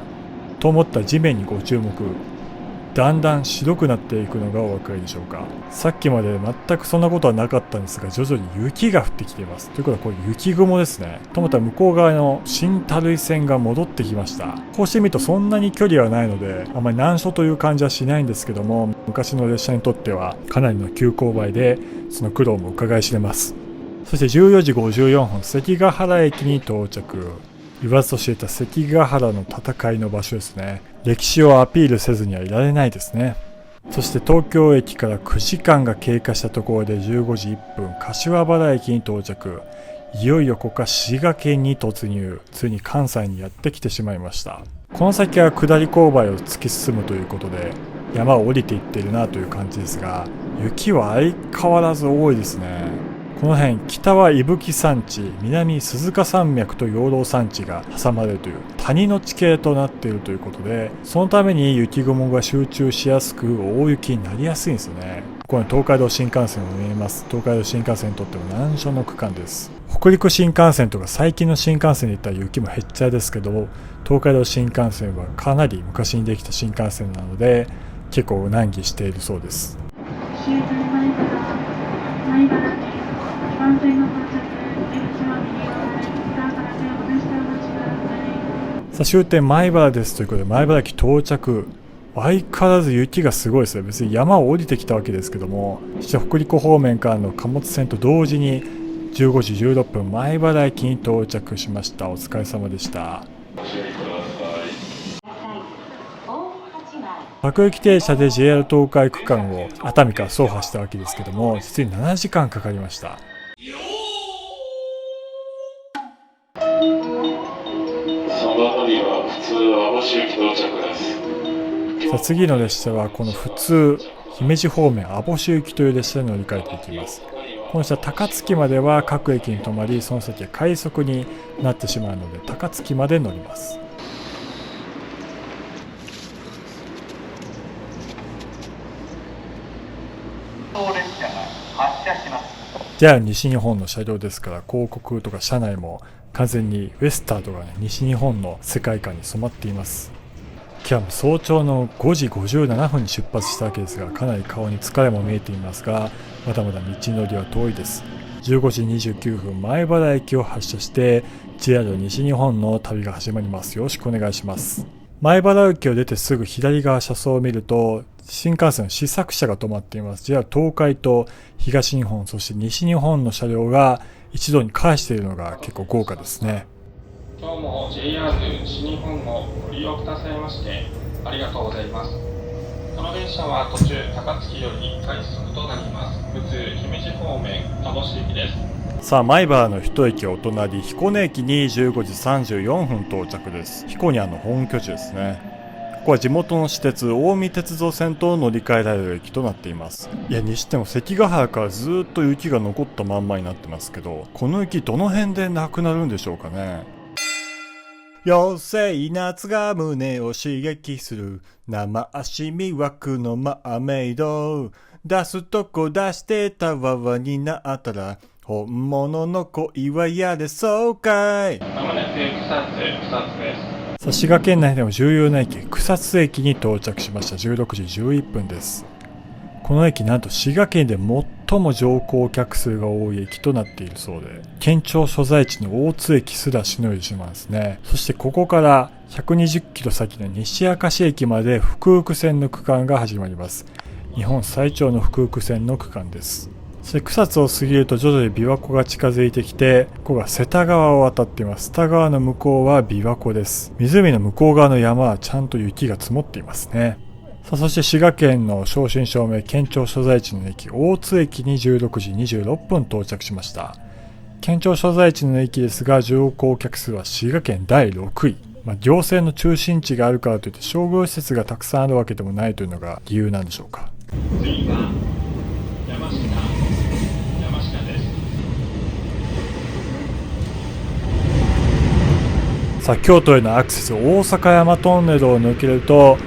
と思った地面にご注目。だんだん白くなっていくのがお分かりでしょうか。さっきまで全くそんなことはなかったんですが、徐々に雪が降ってきています。ということはこれ雪雲ですね。と思ったら向こう側の新樽井線が戻ってきました。こうしてみるとそんなに距離はないのであまり難所という感じはしないんですけども、昔の列車にとってはかなりの急勾配でその苦労も伺い知れます。そして14時54分、関ヶ原駅に到着。言わずと知れた関ヶ原の戦いの場所ですね。歴史をアピールせずにはいられないですね。そして東京駅から9時間が経過したところで15時1分、柏原駅に到着。いよいよここから滋賀県に突入。ついに関西にやってきてしまいました。この先は下り勾配を突き進むということで、山を降りていっているなという感じですが、雪は相変わらず多いですね。この辺、北は伊吹山地、南鈴鹿山脈と養老山地が挟まれるという谷の地形となっているということで、そのために雪雲が集中しやすく大雪になりやすいんですよね。ここに東海道新幹線も見えます。東海道新幹線にとっても難所の区間です。北陸新幹線とか最近の新幹線で言ったら雪も減っちゃうですけど、東海道新幹線はかなり昔にできた新幹線なので結構難儀しているそうです。さあ終点米原ですということで、米原駅到着。相変わらず雪がすごいですね。別に山を降りてきたわけですけども、そして北陸方面からの貨物船と同時に15時16分米原駅に到着しました。お疲れ様でした。各駅停車で JR 東海区間を熱海から走破したわけですけども、実に7時間かかりました。さあ次の列車はこの普通姫路方面網走行きという列車に乗り換えていきます。この下高槻までは各駅に止まり、その先は快速になってしまうので高槻まで乗ります。JR 西日本の車両ですから、広告とか車内も完全にウエスターとかね、西日本の世界観に染まっています。今日は早朝の5時57分に出発したわけですが、かなり顔に疲れも見えていますが、まだまだ道のりは遠いです。15時29分米原駅を発車して JR 西日本の旅が始まります。よろしくお願いします。米原駅を出てすぐ左側車窓を見ると新幹線の試作車が止まっています。JR 東海と東日本、そして西日本の車両が一度に返しているのが結構豪華ですね。今日も JR 西日本をご利用くださいましてありがとうございます。この電車は途中高槻より快速となります。普通姫路方面網走行きです。さあ米原の一駅お隣彦根駅に15時34分到着です。彦根の本拠地ですね。ここは地元の私鉄近江鉄道線と乗り換えられる駅となっています。いやにしても関ヶ原からずっと雪が残ったまんまになってますけど、この雪どの辺でなくなるんでしょうかね。妖精夏が胸を刺激する生足魅惑のマーメイド、出すとこ出してたわわになったら本物の恋はやれそうかい。まもなく草津です。さあ滋賀県内でも重要な駅草津駅に到着しました。16時11分です。この駅なんと滋賀県で最も乗降客数が多い駅となっているそうで、県庁所在地の大津駅すらしのいでしまうんですね。そしてここから120キロ先の西明石駅まで福福線の区間が始まります。日本最長の福福線の区間です。そして草津を過ぎると徐々に琵琶湖が近づいてきて、ここが瀬田川を渡っています。瀬田川の向こうは琵琶湖です。湖の向こう側の山はちゃんと雪が積もっていますね。さあそして滋賀県の正真正銘県庁所在地の駅大津駅に16時26分到着しました。県庁所在地の駅ですが乗降客数は滋賀県第6位。行政の中心地があるからといって商業施設がたくさんあるわけでもないというのが理由なんでしょうか。次は山下です。さあ京都へのアクセス、大阪山トンネルを抜けると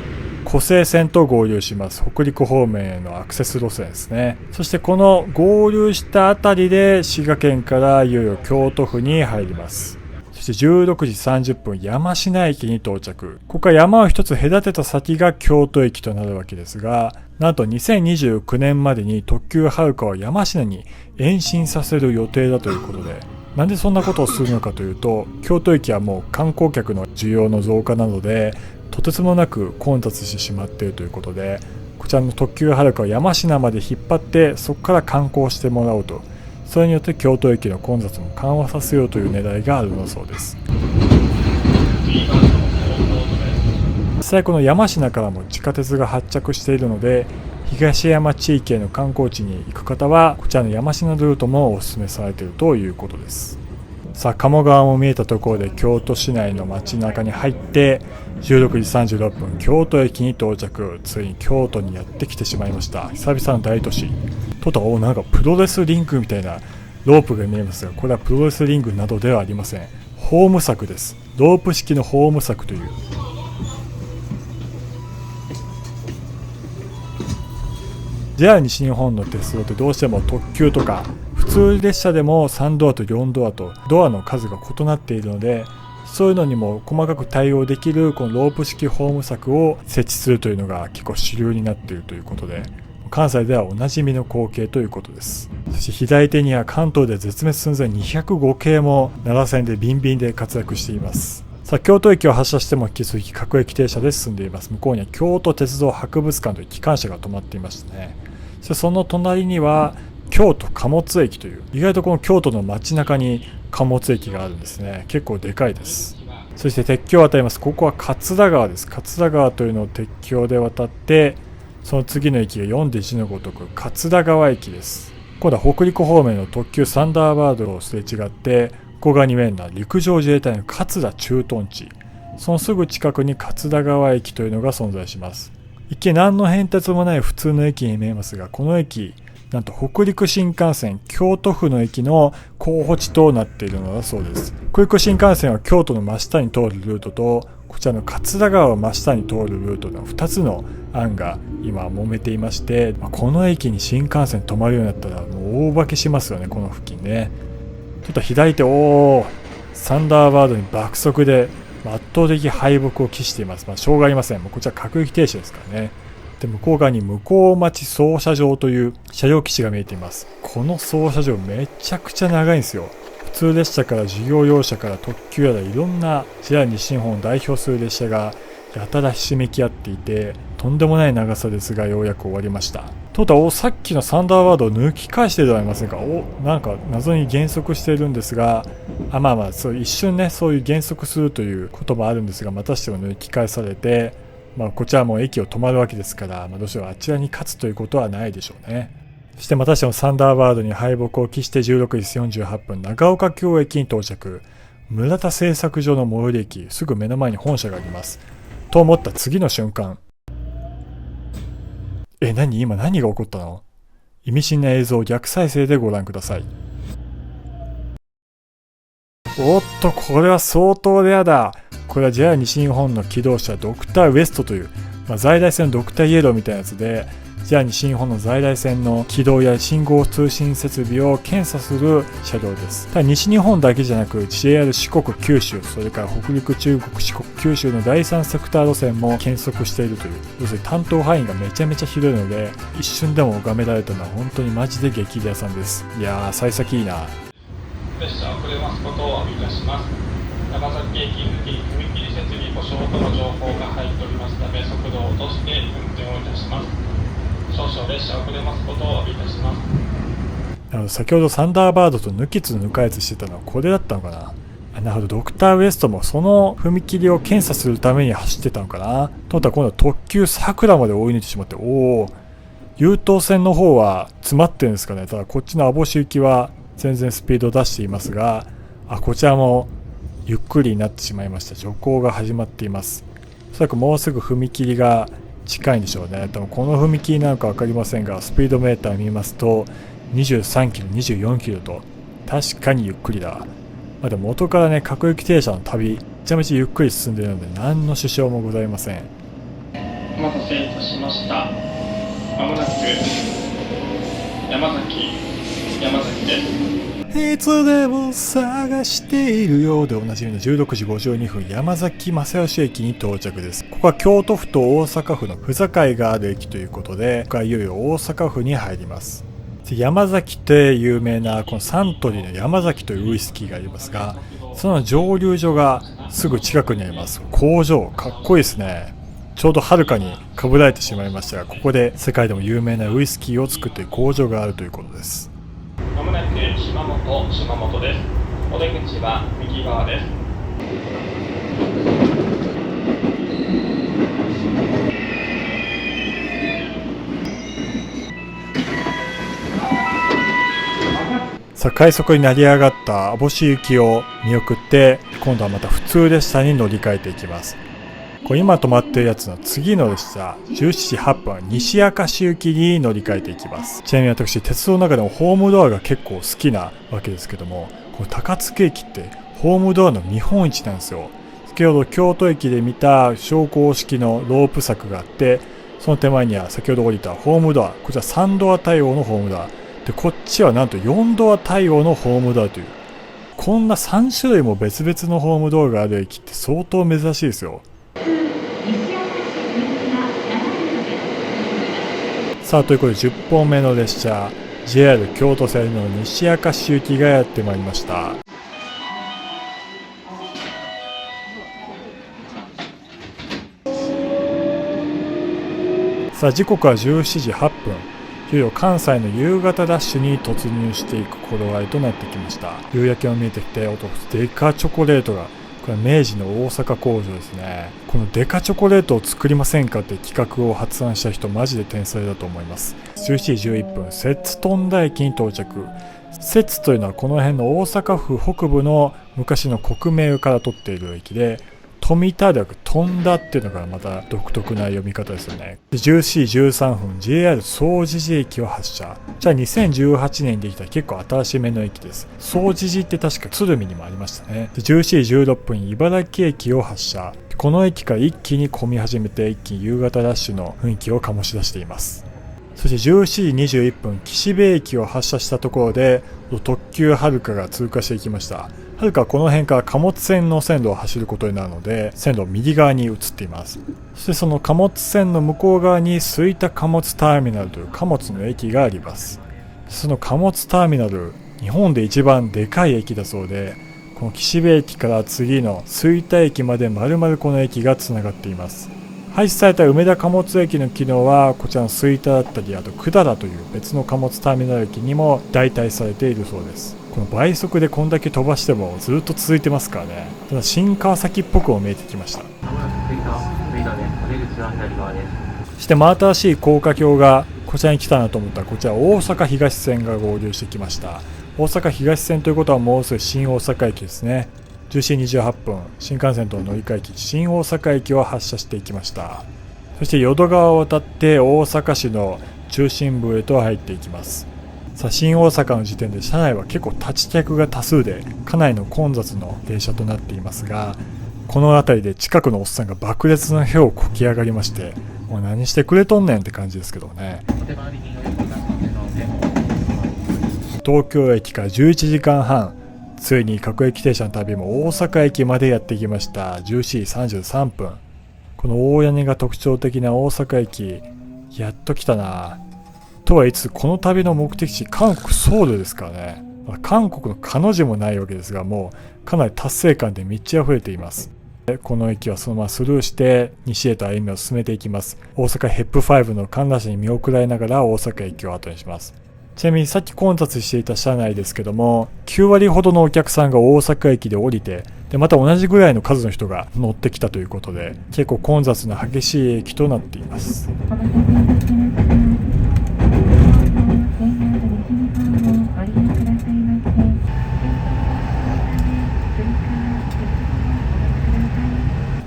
湖西線と合流します。北陸方面へのアクセス路線ですね。そしてこの合流したあたりで滋賀県からいよいよ京都府に入ります。そして16時30分、山科駅に到着。ここから山を一つ隔てた先が京都駅となるわけですが、なんと2029年までに特急はるかを山科に延伸させる予定だということで、なんでそんなことをするのかというと、京都駅はもう観光客の需要の増加なので、とてつもなく混雑してしまっているということで、こちらの特急はるかを山科まで引っ張って、そこから観光してもらおうと。それによって京都駅の混雑も緩和させようという狙いがあるのそうです。実際この山科からも地下鉄が発着しているので、東山地域への観光地に行く方はこちらの山科ルートもお勧めされているということです。さあ、鴨川も見えたところで京都市内の街中に入って16時36分、京都駅に到着。ついに京都にやってきてしまいました。久々の大都市。なんかプロレスリングみたいなロープが見えますが、これはプロレスリングなどではありません。ホーム柵です。ロープ式のホーム柵という。JR 西日本の鉄道ってどうしても特急とか普通列車でも3ドアと4ドアとドアの数が異なっているので、そういうのにも細かく対応できるこのロープ式ホーム柵を設置するというのが結構主流になっているということで、関西ではおなじみの光景ということです。そして左手には関東で絶滅寸前205系も奈良線でビンビンで活躍しています。さあ、京都駅を発車しても引き続き各駅停車で進んでいます。向こうには京都鉄道博物館という機関車が止まっていましたね。その隣には京都貨物駅という、意外とこの京都の街中に貨物駅があるんですね。結構でかいです。そして鉄橋を渡ります。ここは桂川です。桂川というのを鉄橋で渡って、その次の駅が読んで字のごとく桂川駅です。今度は北陸方面の特急サンダーバードをすれ違って、ここが2面の陸上自衛隊の桂駐屯地、そのすぐ近くに桂川駅というのが存在します。一見何の変哲もない普通の駅に見えますが、この駅なんと北陸新幹線京都府の駅の候補地となっているのだそうです。北陸新幹線は京都の真下に通るルートと、こちらの桂川を真下に通るルートの2つの案が今揉めていまして、この駅に新幹線止まるようになったらもう大化けしますよね、この付近ね。ちょっと左手、サンダーバードに爆速で圧倒的敗北を喫しています。しょうがありません。こちら各駅停止ですからね。で、向こう側に向こう町操車場という車両基地が見えています。この操車場めちゃくちゃ長いんですよ。普通列車から事業用車から特急やらいろんな JR 西日本を代表する列車がやたらひしめき合っていて、とんでもない長さですがようやく終わりました。とうとうさっきのサンダーバードを抜き返してではありませんか。なんか謎に減速しているんですが、そう一瞬ね、そういう減速するということもあるんですが、またしても抜き返されて、こちらも駅を止まるわけですから、どうしてもあちらに勝つということはないでしょうね。そしてまたしてもサンダーバードに敗北を喫して16時48分、長岡京駅に到着。村田製作所の最寄り駅、すぐ目の前に本社があります。と思った次の瞬間、今何が起こったの？意味深な映像を逆再生でご覧ください。おっと、これは相当レアだ。これは JR 西日本の気動車ドクターウエストという、在来線のドクターイエローみたいなやつで、JR 西日本の在来線の軌道や信号通信設備を検査する車両です。ただ西日本だけじゃなく JR 四国九州、それから北陸中国四国九州の第三セクター路線も検測しているという、要するに担当範囲がめちゃめちゃ広いので、一瞬でも拝められたのは本当にマジで激レアさんです。いやー、幸先いいな。列車遅れますことをお詫びいたします。長崎駅抜き踏切設備故障との情報が入っておりますため、速度を落として運転をいたします。少々列車遅れますことをお詫びいたします。先ほどサンダーバードと抜きつ抜かれつしてたのはこれだったのかな。なるほど、ドクターウエストもその踏切を検査するために走ってたのかな。と思ったら今度は特急さくらまで追い抜いてしまって、優等線の方は詰まってるんですかね。ただこっちの網干行きは全然スピードを出していますが、こちらもゆっくりになってしまいました。徐行が始まっています。おそらくもうすぐ踏切が近いんでしょうね。多分この踏切なのか分かりませんが、スピードメーター見ますと23キロ、24キロと確かにゆっくりだ。でも元からね、各駅停車の旅めちゃめちゃゆっくり進んでいるので何の支障もございません。お待たせいたしました。まもなく山崎です。いつでも探しているようでおなじみの16時52分山崎正義駅に到着です。ここは京都府と大阪府の府境がある駅ということで、ここはいよいよ大阪府に入ります。山崎って有名なこのサントリーの山崎というウイスキーがありますが、その蒸留所がすぐ近くにあります。工場、かっこいいですね。ちょうどはるかにかぶられてしまいましたが、ここで世界でも有名なウイスキーを作っている工場があるということです。まもなく島本です。お出口は右側です。さあ快速に成り上がった網干行きを見送って、今度はまた普通列車に乗り換えていきます。これ今止まっているやつの次の列車17時8分西明石行きに乗り換えていきます。ちなみに私鉄道の中でもホームドアが結構好きなわけですけども、この高槻駅ってホームドアの見本市なんですよ。先ほど京都駅で見た昇降式のロープ柵があって、その手前には先ほど降りたホームドア、こちら3ドア対応のホームドアで、こっちはなんと4ドア対応のホームドアという、こんな3種類も別々のホームドアがある駅って相当珍しいですよ。さあということで10本目の列車 JR 京都線の西明石行きがやってまいりました。さあ時刻は17時8分、いよいよ関西の夕方ダッシュに突入していく頃合いとなってきました。夕焼けも見えてきて、デカチョコレートが、これは明治の大阪工場ですね。このデカチョコレートを作りませんかって企画を発案した人マジで天才だと思います。17時11分摂津富田駅に到着。摂津というのはこの辺の大阪府北部の昔の国名から取っている駅で、富田略富田っていうのがまた独特な読み方ですよね。17時13分 JR 総持寺駅を発車。じゃあ2018年にできた結構新しめの駅です。総持寺って確か鶴見にもありましたね。17時16分茨城駅を発車。この駅から一気に混み始めて、一気に夕方ラッシュの雰囲気を醸し出しています。そして17時21分岸辺駅を発車したところで特急はるかが通過していきました。はるかはこの辺から貨物船の線路を走ることになるので、線路右側に移っています。そしてその貨物船の向こう側に吹田貨物ターミナルという貨物の駅があります。その貨物ターミナル、日本で一番でかい駅だそうで、この岸辺駅から次の吹田駅まで丸々この駅がつながっています。廃止された梅田貨物駅の機能はこちらの吹田だったり、あと百済という別の貨物ターミナル駅にも代替されているそうです。この倍速でこんだけ飛ばしてもずっと続いてますからね。ただ新川崎っぽくも見えてきました。そして真新しい高架橋がこちらに来たなと思ったら、こちら大阪東線が合流してきました。大阪東線ということはもうすぐ新大阪駅ですね。17時28分新幹線との乗り換え機新大阪駅を発車していきました。そして淀川を渡って大阪市の中心部へと入っていきます。さあ新大阪の時点で車内は結構立ち客が多数でかなりの混雑の電車となっていますが、この辺りで近くのおっさんが爆裂な火をこき上がりまして、もう何してくれとんねんって感じですけどね。東京駅から11時間半、ついに各駅停車の旅も大阪駅までやってきました。17時33分。この大屋根が特徴的な大阪駅、やっと来たな。とは言いつつ、この旅の目的地、韓国ソウルですからね。韓国の彼女もないわけですが、もうかなり達成感で満ち溢れています。この駅はそのままスルーして西へと歩みを進めていきます。大阪ヘップ5の観覧車に見送られながら大阪駅を後にします。ちなみにさっき混雑していた車内ですけども、9割ほどのお客さんが大阪駅で降りて、でまた同じぐらいの数の人が乗ってきたということで、結構混雑の激しい駅となっています。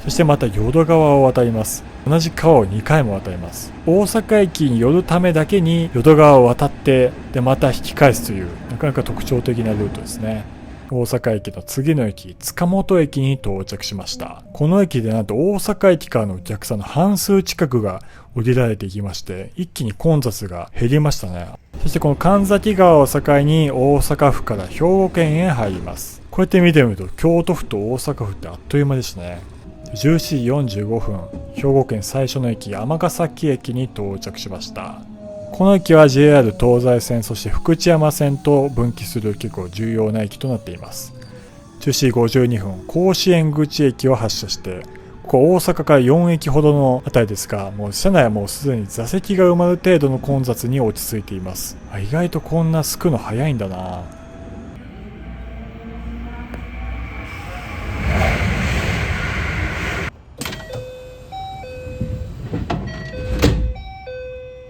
そしてまた淀川を渡ります。同じ川を2回も渡ります。大阪駅に寄るためだけに淀川を渡って、でまた引き返すというなかなか特徴的なルートですね。大阪駅の次の駅、塚本駅に到着しました。この駅でなんと大阪駅からのお客さんの半数近くが降りられていきまして、一気に混雑が減りましたね。そしてこの神崎川を境に大阪府から兵庫県へ入ります。こうやって見てみると京都府と大阪府ってあっという間でしたね。17時45分、兵庫県最初の駅、尼崎駅に到着しました。この駅は JR 東西線、そして福知山線と分岐する結構重要な駅となっています。17時52分、甲子園口駅を発車して、ここ大阪から4駅ほどのあたりですが、もう車内はもうすでに座席が埋まる程度の混雑に落ち着いています。意外とこんな着くの早いんだな。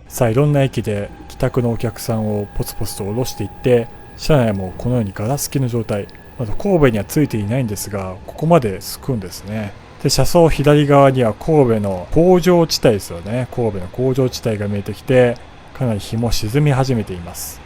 さあ、いろんな駅で帰宅のお客さんをポツポツと降ろしていって、車内もこのようにガラス気の状態。まだ神戸にはついていないんですが、ここまで着くんですね。で、車窓左側には神戸の工場地帯ですよね。神戸の工場地帯が見えてきて、かなり日も沈み始めています。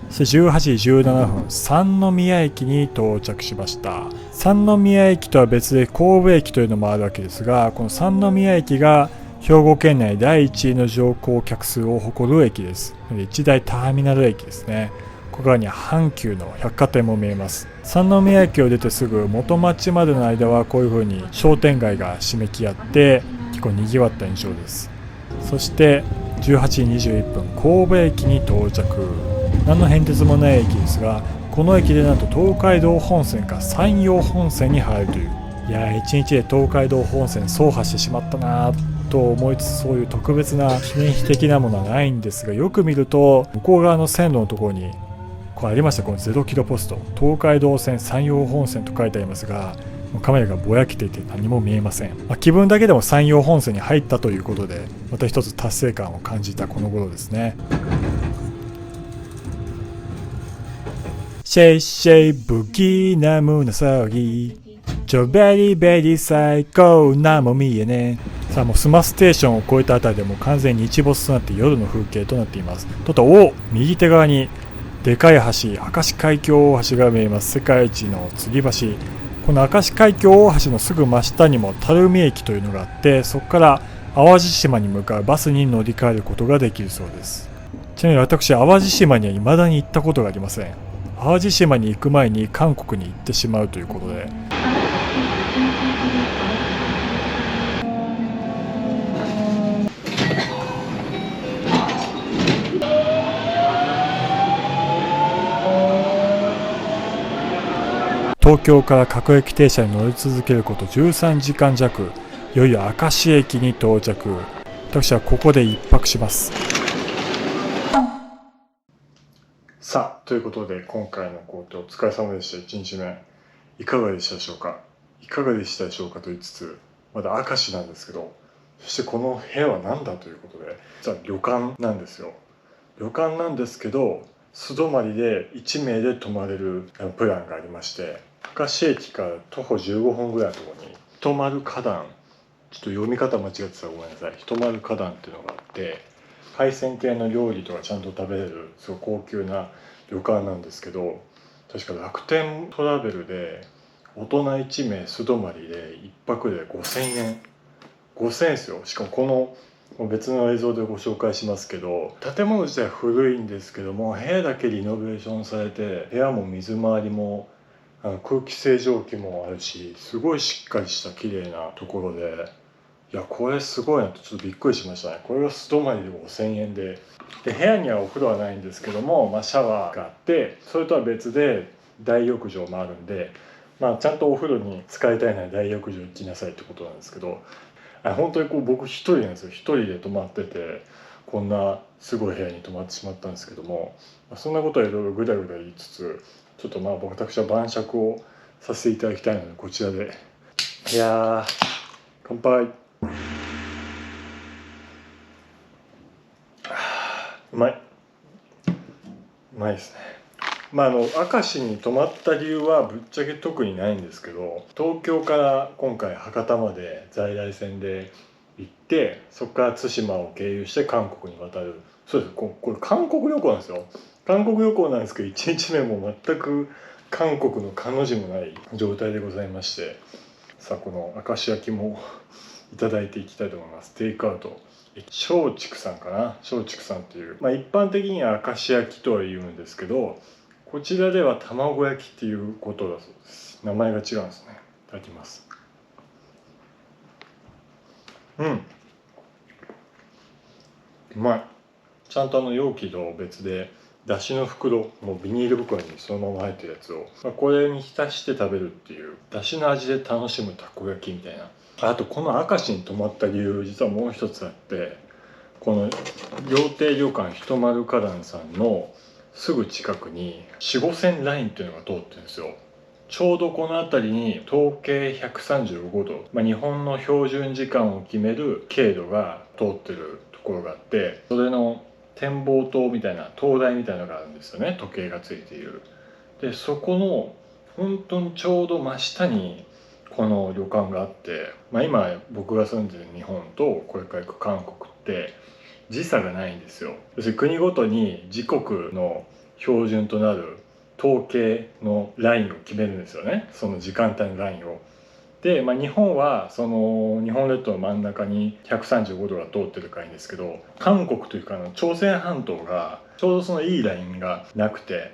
そして18時17分、三宮駅に到着しました。三宮駅とは別で神戸駅というのもあるわけですが、この三宮駅が兵庫県内第1位の乗降客数を誇る駅です。一大ターミナル駅ですね。ここ側には阪急の百貨店も見えます。三宮駅を出てすぐ元町までの間はこういう風に商店街が締めき合って結構賑わった印象です。そして18時21分、神戸駅に到着。何の変哲もない駅ですが、この駅でなんと東海道本線か山陽本線に入るという。いやー、1日で東海道本線走破してしまったなと思いつつ、そういう特別な記念碑的なものはないんですが、よく見ると向こう側の線路のところにこれありました。この0キロポスト、東海道線山陽本線と書いてありますが、カメラがぼやけていて何も見えません。気分だけでも山陽本線に入ったということで、また一つ達成感を感じたこの頃ですね。シェイシェイ不気な胸騒ぎ、ちょベリベリ最高なも見えね。さあ、もうスマステーションを越えたあたりでもう完全に日没となって夜の風景となっています。右手側にでかい橋、明石海峡大橋が見えます。世界一の吊り橋。この明石海峡大橋のすぐ真下にも垂水駅というのがあって、そこから淡路島に向かうバスに乗り換えることができるそうです。ちなみに私、淡路島には未だに行ったことがありません。淡路島に行く前に韓国に行ってしまうということで、東京から各駅停車に乗り続けること13時間弱、いよいよ明石駅に到着。私はここで一泊します。さあ、ということで今回の行程お疲れ様でした。1日目いかがでしたでしょうか。と言いつつ、まだ明石なんですけど、そしてこの部屋は何だということで、実は旅館なんですよ。旅館なんですけど、素泊まりで1名で泊まれるプランがありまして、明石駅から徒歩15分ぐらいのところにひとまる花壇、ちょっと読み方間違ってたらごめんなさい、ひとまる花壇っていうのがあって、海鮮系の料理とかちゃんと食べれるすごい高級な旅館なんですけど、確か楽天トラベルで大人1名素泊まりで1泊で5000円ですよ。しかもこの別の映像でご紹介しますけど、建物自体は古いんですけども、部屋だけリノベーションされて、部屋も水回りも空気清浄機もあるし、すごいしっかりした綺麗なところで、いやこれすごいなとちょっとびっくりしましたね。これが素泊まりで5000円で、部屋にはお風呂はないんですけども、シャワーがあって、それとは別で大浴場もあるんで、ちゃんとお風呂に使いたいなら大浴場行きなさいってことなんですけど、本当に僕一人なんですよ。一人で泊まってて、こんなすごい部屋に泊まってしまったんですけども、そんなことはいろいろぐだぐだ言いつつ、ちょっと私は晩酌をさせていただきたいので、こちらで。いやー、乾杯。うまいですね。明石に泊まった理由はぶっちゃけ特にないんですけど、東京から今回博多まで在来線で行って、そこから対馬を経由して韓国に渡るそうです。これ韓国旅行なんですよ。韓国旅行なんですけど、1日目も全く韓国の彼女もない状態でございまして、さあこの明石焼きもいただいていきたいと思います。テイクアウト。松竹さんかな。松竹さんっていう、一般的には明石焼きとは言うんですけど、こちらでは卵焼きっていうことだそうです。名前が違うんですね。いただきます。うまい。ちゃんと容器と別でだしの袋、もうビニール袋にそのまま入ってるやつを、これに浸して食べるっていう、だしの味で楽しむたこ焼きみたいな。あとこの明石に泊まった理由、実はもう一つあって、この料亭旅館ひとまる花壇さんのすぐ近くに4号線ラインっていうのが通ってるんですよ。ちょうどこの辺りに東経135度、日本の標準時間を決める経度が通ってるところがあって、それの展望塔みたいな、灯台みたいなのがあるんですよね。時計がついている。でそこの本当にちょうど真下にこの旅館があって、今僕が住んでる日本とこれから行く韓国って時差がないんですよ。要するに国ごとに時刻の標準となる統計のラインを決めるんですよね。その時間帯のラインを。で、日本はその日本列島の真ん中に135度が通ってるからいいんですけど、韓国というか朝鮮半島がちょうどそのいいラインがなくて、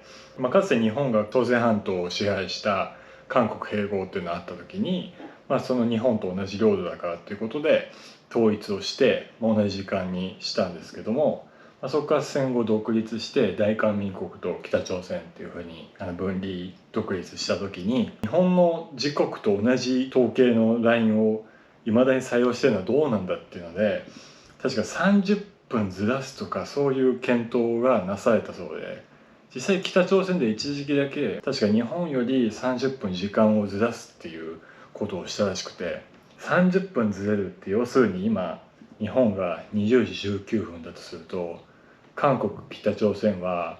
かつて日本が朝鮮半島を支配した韓国併合っていうのがあった時に、その日本と同じ領土だからっていうことで統一をして同じ時間にしたんですけども、そこから戦後独立して大韓民国と北朝鮮っていうふうに分離独立した時に、日本の時刻と同じ統計のラインを未だに採用してるのはどうなんだっていうので、確か30分ずらすとかそういう検討がなされたそうで、実際北朝鮮で一時期だけ確か日本より30分時間をずらすっていうことをしたらしくて、30分ずれるって要するに今日本が20時19分だとすると、韓国北朝鮮は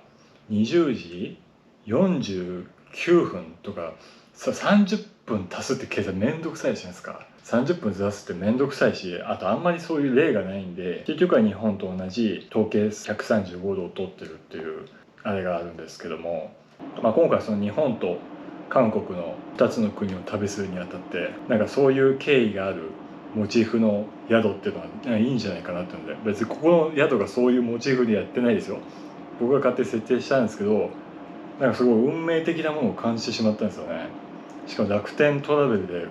20時49分とか、30分足すって計算めんどくさいじゃないですか。30分ずらすってめんどくさいし、あとあんまりそういう例がないんで、結局は日本と同じ統計135度を取ってるっていうあれがあるんですけども、今回その日本と韓国の2つの国を旅するにあたって、そういう経緯があるモチーフの宿っていうのはいいんじゃないかなっていうので、別にここの宿がそういうモチーフでやってないですよ。僕が勝手に設定したんですけど、すごい運命的なものを感じてしまったんですよね。しかも楽天トラベルで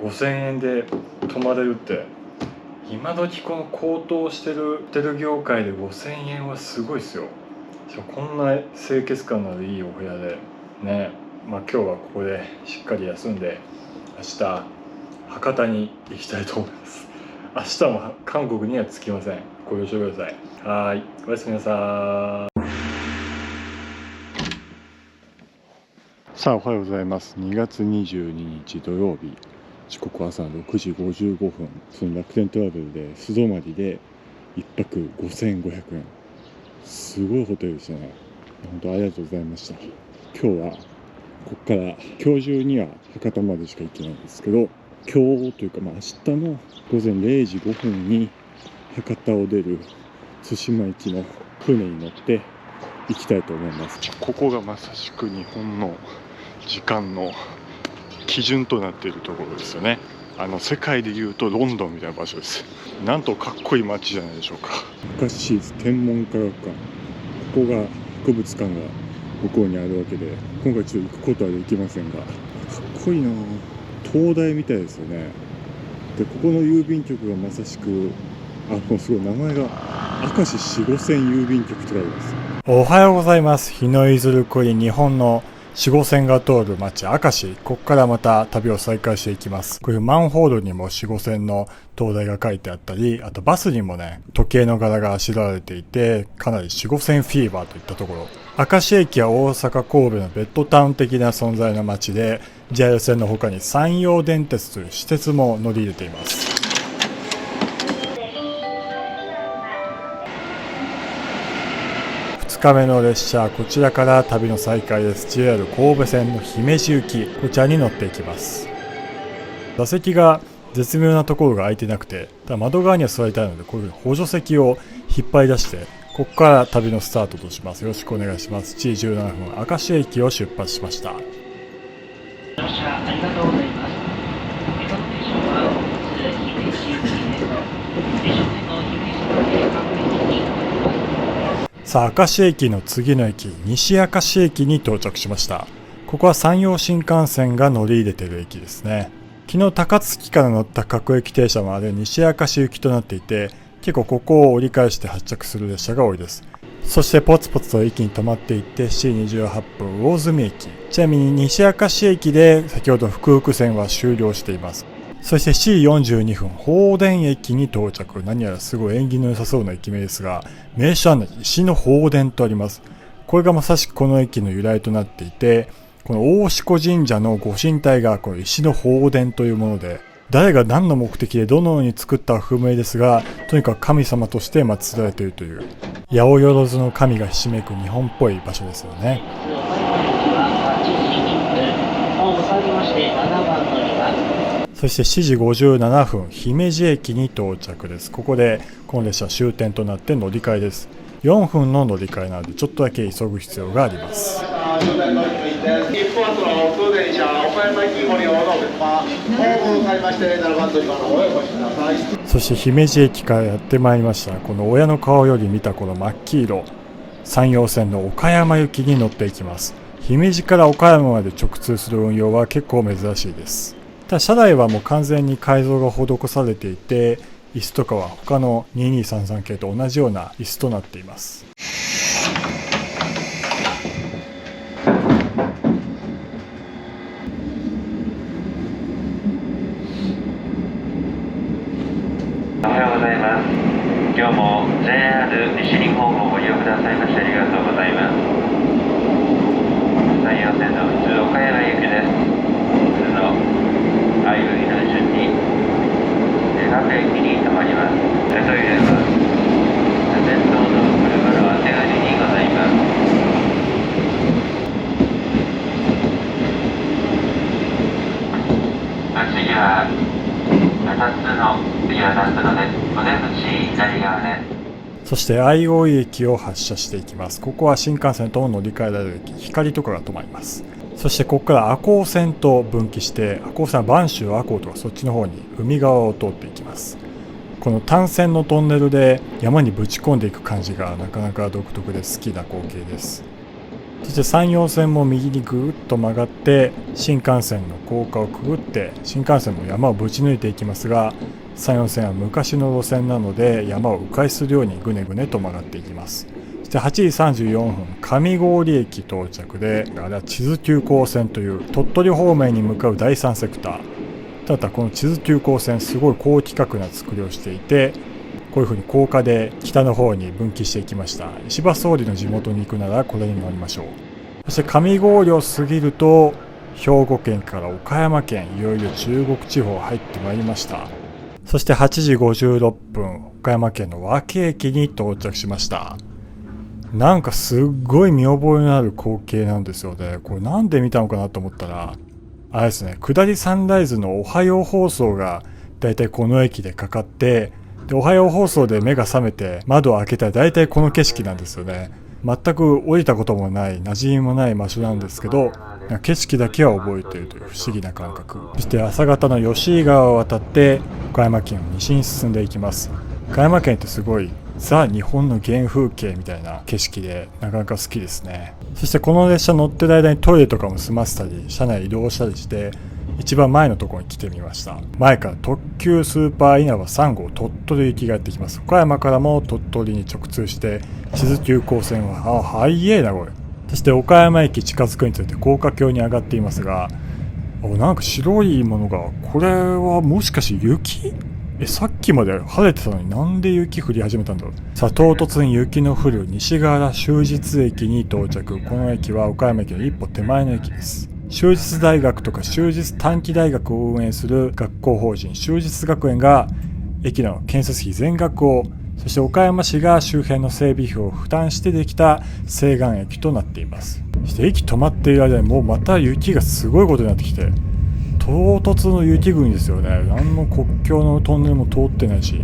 5000円で泊まれるって、今時この高騰してるホテル業界で5000円はすごいですよ。しかもこんな清潔感のあるいいお部屋でね。今日はここでしっかり休んで、明日博多に行きたいと思います。明日も韓国には着きません。ご了承ください。はい、おやすみなさい。さあおはようございます。2月22日土曜日、時刻は朝6時55分。その楽天トラベルで素泊まりで1泊5500円。すごいホテルでしたね。本当ありがとうございました。今日はここから今日中には博多までしか行けないんですけど、今日というか明日の午前0時5分に博多を出る対馬行きの船に乗って行きたいと思います。ここがまさしく日本の時間の基準となっているところですよね。世界でいうとロンドンみたいな場所です。なんとかっこいい街じゃないでしょうか。明石市立天文科学館、ここが博物館が向こうにあるわけで、今回ちょっと行くことはできませんが、かっこいいな。灯台みたいですよね。でここの郵便局がまさしく、もうすごい名前が明石四五線郵便局って書いてます。おはようございます。日の出ずるこに日本の四五線が通る町明石、ここからまた旅を再開していきます。こういうマンホールにも四五線の灯台が書いてあったり、あとバスにもね、時計の柄があしらわれていて、かなり四五線フィーバーといったところ。明石駅は大阪神戸のベッドタウン的な存在の町で、JR 線の他に山陽電鉄という私鉄も乗り入れています。2日目の列車、こちらから旅の再開です。 JR 神戸線の姫路行き、こちらに乗っていきます。座席が絶妙なところが空いてなくて、窓側には座りたいので、こういう補助席を引っ張り出して、ここから旅のスタートとします。よろしくお願いします。7時17分、明石駅を出発しました。乗車ありがとうございます。この電車は普通姫路行きです。終点の姫路まで各駅に停まります。さあ、明石駅の次の駅、西明石駅に到着しました。ここは山陽新幹線が乗り入れている駅ですね。昨日高槻から乗った各駅停車まで西明石行きとなっていて、結構ここを折り返して発着する列車が多いです。そしてポツポツと駅に止まっていって7時28分魚住駅。ちなみに西明石駅で先ほどの福福線は終了しています。そして7時42分鳳殿駅に到着。何やらすごい縁起の良さそうな駅名ですが、名所案内石の鳳殿とあります。これがまさしくこの駅の由来となっていて、この大志子神社のご神体がこの石の鳳殿というもので、誰が何の目的でどのように作ったか不明ですが、とにかく神様として祀られているという八百万の神がひしめく日本っぽい場所ですよね。そして7時57分姫路駅に到着です。ここでこの列車終点となって乗り換えです。4分の乗り換えなのでちょっとだけ急ぐ必要があります。そして姫路駅からやってまいりました。この親の顔より見たこの真っ黄色、山陽線の岡山行きに乗っていきます。姫路から岡山まで直通する運用は結構珍しいです。ただ車内はもう完全に改造が施されていて、椅子とかは他の2233系と同じような椅子となっています。おはようございます。今日も JR 西日本をご利用くださいましてありがとうございます。山陽線の普通岡山行きです。普通の相振りの順に各駅に停まります。トイレは先頭の車の当てがりにございます。次は2つのでお出口左側です。そして相生駅を発車していきます。ここは新幹線とも乗り換えられる駅、光とかが止まります。そしてここから赤穂線と分岐して、赤穂線は播州赤穂とかそっちの方に海側を通っていきます。この単線のトンネルで山にぶち込んでいく感じがなかなか独特で好きな光景です。そして山陽線も右にぐーっと曲がって新幹線の高架をくぐって新幹線も山をぶち抜いていきますが、山陽線は昔の路線なので山を迂回するようにぐねぐねと曲がっていきます。そして8時34分上郡駅到着で、あれは智頭急行線という鳥取方面に向かう第3セクター。ただこの智頭急行線すごい高規格な作りをしていて、こういう風に高架で北の方に分岐していきました。石破総理の地元に行くならこれに乗りましょう。そして上郡を過ぎると兵庫県から岡山県、いよいよ中国地方入ってまいりました。そして8時56分岡山県の和気駅に到着しました。なんかすっごい見覚えのある光景なんですよね。これなんで見たのかなと思ったら、あれですね、下りサンライズのおはよう放送がだいたいこの駅でかかって、でおはよう放送で目が覚めて窓を開けたらだいたいこの景色なんですよね。全く降りたこともない、馴染みもない場所なんですけど、景色だけは覚えているという不思議な感覚。そして朝方の吉井川を渡って岡山県を西に進んでいきます。岡山県ってすごいザ・日本の原風景みたいな景色でなかなか好きですね。そしてこの列車乗ってる間にトイレとかも済ませたり車内移動したりして一番前のところに来てみました。前から特急スーパー稲葉3号鳥取行きがやってきます。岡山からも鳥取に直通して智頭急行線は速えなこれ。そして岡山駅近づくにつれて高架橋に上がっていますが、なんか白いものが、これはもしかして雪？さっきまで晴れてたのになんで雪降り始めたんだろう。さあ唐突に雪の降る西河原終日駅に到着。この駅は岡山駅の一歩手前の駅です。終日大学とか終日短期大学を運営する学校法人終日学園が駅の建設費全額を、そして岡山市が周辺の整備費を負担してできた西岸駅となっています。そして駅止まっている間にもうまた雪がすごいことになってきて、唐突の雪国ですよね。何の国境のトンネルも通ってないし、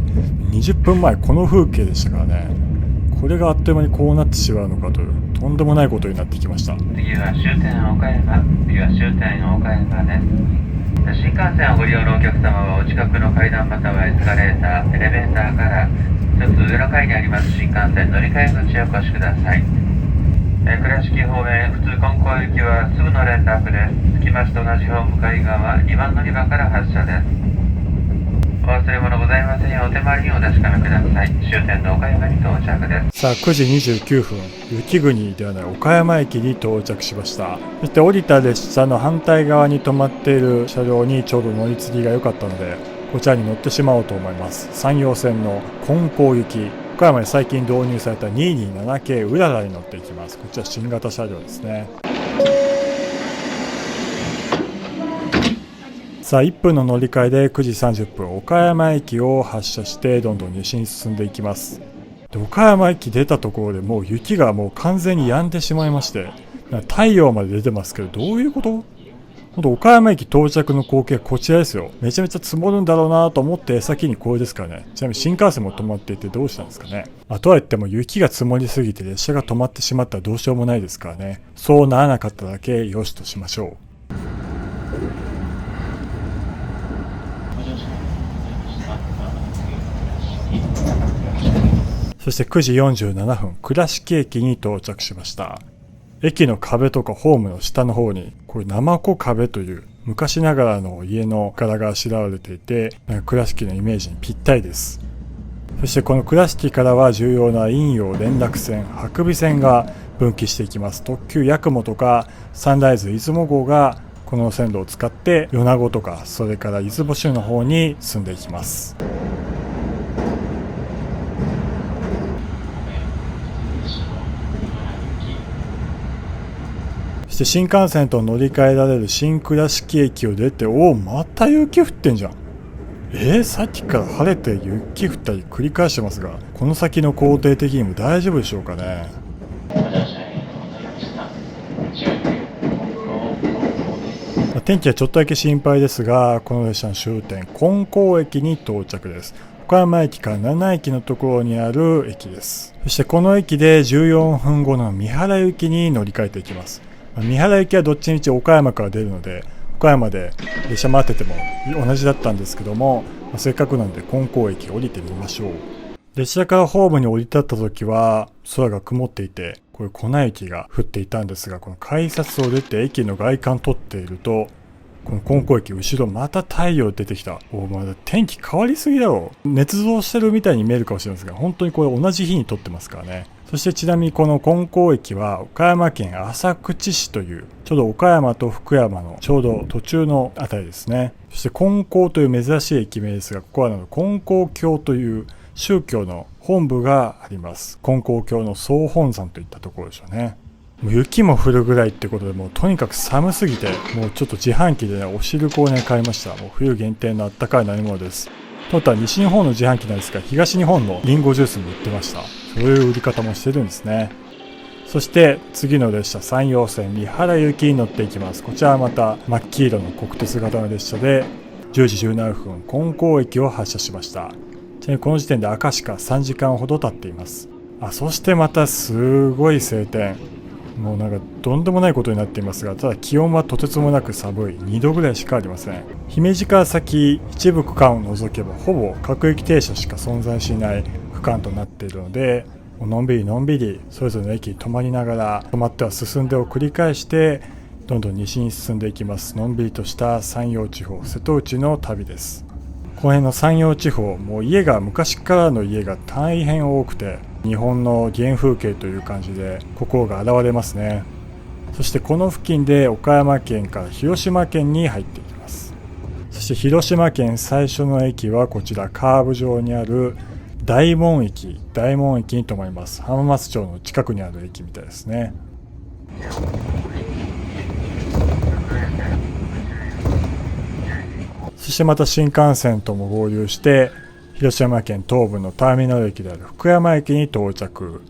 20分前この風景でしたからね。これがあっという間にこうなってしまうのかというとんでもないことになってきました。次は終点岡山、次は終点岡山です。新幹線をご利用のお客様はお近くの階段またはエスカレーター、エレベーターから一つ上の階にあります新幹線乗り換え口へお越しください。倉敷方面普通金光行きはすぐの連絡です。着きまして同じ方向かい側2番乗り場から発車です。お忘れ物ございませんようお手回りにお確かめください。終点の岡山に到着です。さあ9時29分、雪国ではない岡山駅に到着しました。そして降りた列車の反対側に止まっている車両にちょうど乗り継ぎが良かったので、こちらに乗ってしまおうと思います。山陽線の金光行き、岡山に最近導入された227系うららに乗っていきます。こちら新型車両ですね。さあ1分の乗り換えで9時30分、岡山駅を発車してどんどん西に進んでいきます。で岡山駅出たところでもう雪がもう完全に止んでしまいまして、太陽まで出てますけど、どういうこと？本当岡山駅到着の光景こちらですよ。めちゃめちゃ積もるんだろうなと思って先にこれですからね。ちなみに新幹線も止まっていてどうしたんですかね。とはいっても雪が積もりすぎて列車が止まってしまったらどうしようもないですからね。そうならなかっただけよしとしましょう。そして9時47分、倉敷駅に到着しました。駅の壁とかホームの下の方に、これ生子壁という昔ながらの家の柄があしらわれていて、倉敷のイメージにぴったりです。そしてこの倉敷からは重要な陰陽連絡線、伯備線が分岐していきます。特急やくもとかサンライズ出雲号がこの線路を使って米子とかそれから出雲市の方に進んでいきます。そして新幹線と乗り換えられる新倉敷駅を出て、また雪降ってんじゃん。さっきから晴れて雪降ったり繰り返してますが、この先の工程的にも大丈夫でしょうかね。天気はちょっとだけ心配ですが、この列車の終点金光駅に到着です。岡山駅から7駅のところにある駅です。そしてこの駅で14分後の三原行きに乗り換えていきます。三原行きはどっちみち岡山から出るので、岡山で列車待ってても同じだったんですけども、せっかくなんで金光駅降りてみましょう。列車からホームに降り立った時は空が曇っていて、こういう粉雪が降っていたんですが、この改札を出て駅の外観撮っていると、この金光駅後ろまた太陽出てきた。まだ天気変わりすぎだろう。捏造してるみたいに見えるかもしれないですが、本当にこれ同じ日に撮ってますからね。そしてちなみにこの金光駅は岡山県浅口市というちょうど岡山と福山のちょうど途中のあたりですね。そして金光という珍しい駅名ですが、ここは金光教という宗教の本部があります。金光教の総本山といったところでしょうね。もう雪も降るぐらいってことで、もうとにかく寒すぎて、もうちょっと自販機でお汁粉を買いました。もう冬限定のあったかい飲み物です。とったら西日本の自販機なんですが、東日本のリンゴジュースも売ってました。そういう売り方もしてるんですね。そして次の列車山陽線三原行きに乗っていきます。こちらはまた真っ黄色の国鉄型の列車で10時17分金光駅を発車しました。ちなみにこの時点で赤しか3時間ほど経っています。そしてまたすごい晴天。もうなんかとんでもないことになっていますが、ただ気温はとてつもなく寒い2度ぐらいしかありません。姫路から先一部区間を除けばほぼ各駅停車しか存在しない区間となっているので、のんびりのんびりそれぞれの駅に止まりながら止まっては進んでを繰り返してどんどん西に進んでいきます。のんびりとした山陽地方瀬戸内の旅です。この辺の山陽地方、もう家が昔からの家が大変多くて、日本の原風景という感じで心が現れますね。そしてこの付近で岡山県から広島県に入っていきます。そして広島県最初の駅はこちらカーブ上にある大門駅に止まります。浜松町の近くにある駅みたいですね。そしてまた新幹線とも合流して広島県東部のターミナル駅である福山駅に到着。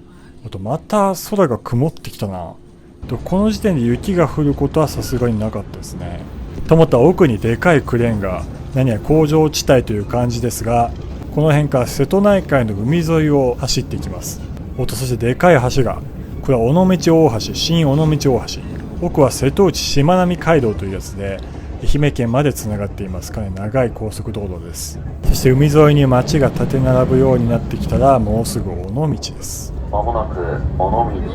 また空が曇ってきたな。この時点で雪が降ることはさすがになかったですね。と思ったら奥にでかいクレーンが何や工場地帯という感じですが、この辺から瀬戸内海の海沿いを走っていきます。そしてでかい橋が、これは尾道大橋、新尾道大橋、奥は瀬戸内しまなみ海道というやつで愛媛県までつながっています。かなり長い高速道路です。そして海沿いに町が建て並ぶようになってきたらもうすぐ尾道です。まもなく尾道です。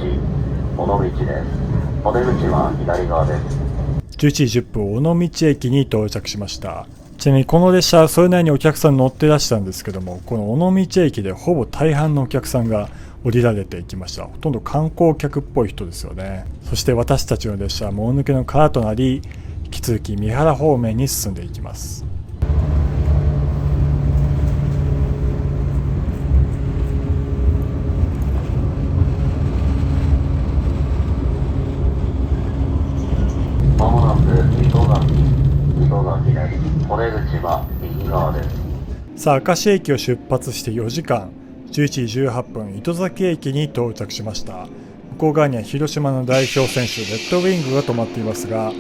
お出口は左側です。11時10分、尾道駅に到着しました。ちなみにこの列車それなりにお客さん乗ってらしたんですけども、この尾道駅でほぼ大半のお客さんが降りられていきました。ほとんど観光客っぽい人ですよね。そして私たちの列車はもう抜けのカーとなり、引き続き三原方面に進んでいきます。まもなく糸垣です。お出口は右側です。さあ、明石駅を出発して4時間、11時18分、糸崎駅に到着しました。向こう側には広島の代表選手レッドウィングが止まっていますが、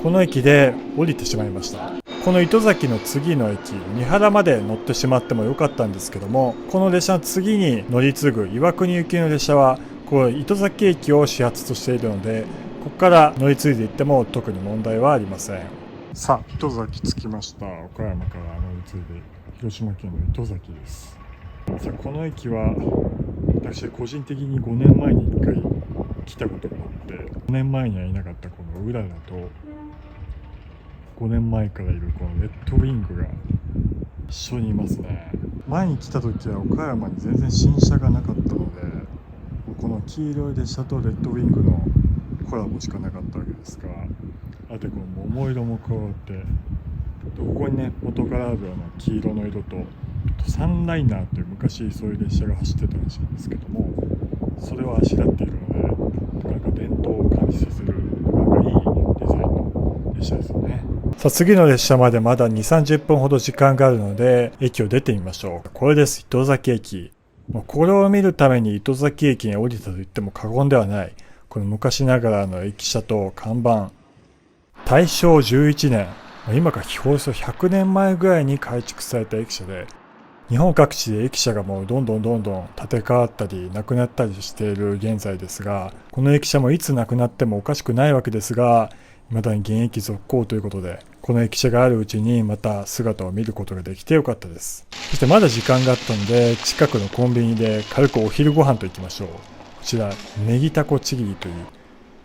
この駅で降りてしまいました。この糸崎の次の駅、三原まで乗ってしまってもよかったんですけども、この列車の次に乗り継ぐ岩国行きの列車はこう糸崎駅を始発としているので、ここから乗り継いでいっても特に問題はありません。さあ、糸崎着きました。岡山から乗り継いで広島県の糸崎です。さあ、この駅は私個人的に5年前に1回来たことがあって、5年前にはいなかったこのうららと5年前からいるこのレッドウィングが一緒にいますね。前に来た時は岡山に全然新車がなかったので、この黄色い列車とレッドウィングのコラボしかなかったわけですが、あとこの桃色も加わって、ここにね元からある黄色の色とサンライナーという昔そういう列車が走ってたらしいんですけども、それをあしらっているので、なかなか伝統を感じさせるなかなかいいデザインの列車ですよね。さあ、次の列車までまだ 2,30 分ほど時間があるので駅を出てみましょう。これです。糸崎駅。これを見るために糸崎駅に降りたと言っても過言ではない。この昔ながらの駅舎と看板、大正11年、今からおよそ100年前ぐらいに改築された駅舎で、日本各地で駅舎がもうどんどん建て替わったりなくなったりしている現在ですが、この駅舎もいつなくなってもおかしくないわけですが、未だに現役続行ということで、この駅舎があるうちにまた姿を見ることができてよかったです。そしてまだ時間があったので、近くのコンビニで軽くお昼ご飯と行きましょう。こちらネギタコちぎりという、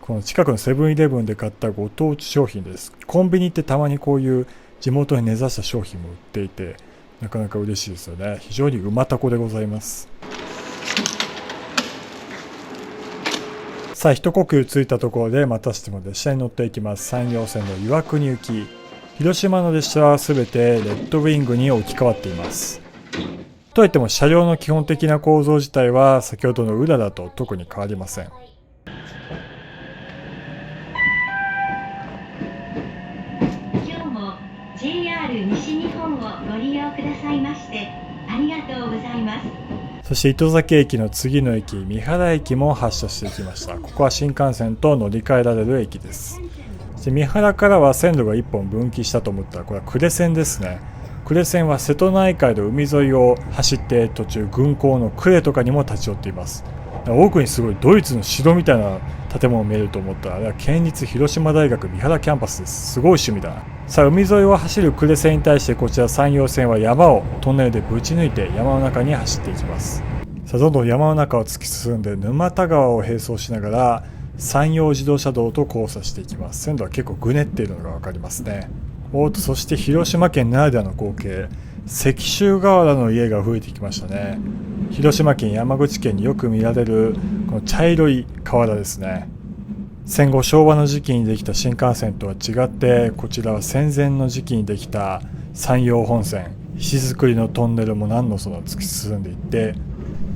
この近くのセブンイレブンで買ったご当地商品です。コンビニってたまにこういう地元に根ざした商品も売っていて、なかなか嬉しいですよね。非常にうまタコでございます。さあ、一呼吸ついたところでまたしても列車に乗っていきます。山陽線の岩国行き。広島の列車はすべてレッドウィングに置き換わっています。といっても車両の基本的な構造自体は先ほどのうららと特に変わりません。今日も JR 西日本をご利用くださいましてありがとうございます。そして糸崎駅の次の駅、三原駅も発車していきました。ここは新幹線と乗り換えられる駅です。そして三原からは線路が1本分岐したと思ったら、これは呉線ですね。呉線は瀬戸内海の海沿いを走って途中軍港の呉とかにも立ち寄っています。奥にすごいドイツの城みたいな建物見えると思ったら、あれは県立広島大学三原キャンパスです。すごい趣味だな。さあ、海沿いを走る呉線に対してこちら山陽線は山をトンネルでぶち抜いて山の中に走っていきます。さあ、どんどん山の中を突き進んで沼田川を並走しながら山陽自動車道と交差していきます。線路は結構ぐねっているのが分かりますね。そして広島県ならではの光景、石州瓦の家が増えてきましたね。広島県、山口県によく見られるこの茶色い瓦ですね。戦後昭和の時期にできた新幹線とは違って、こちらは戦前の時期にできた山陽本線、石造りのトンネルも何のその突き進んでいって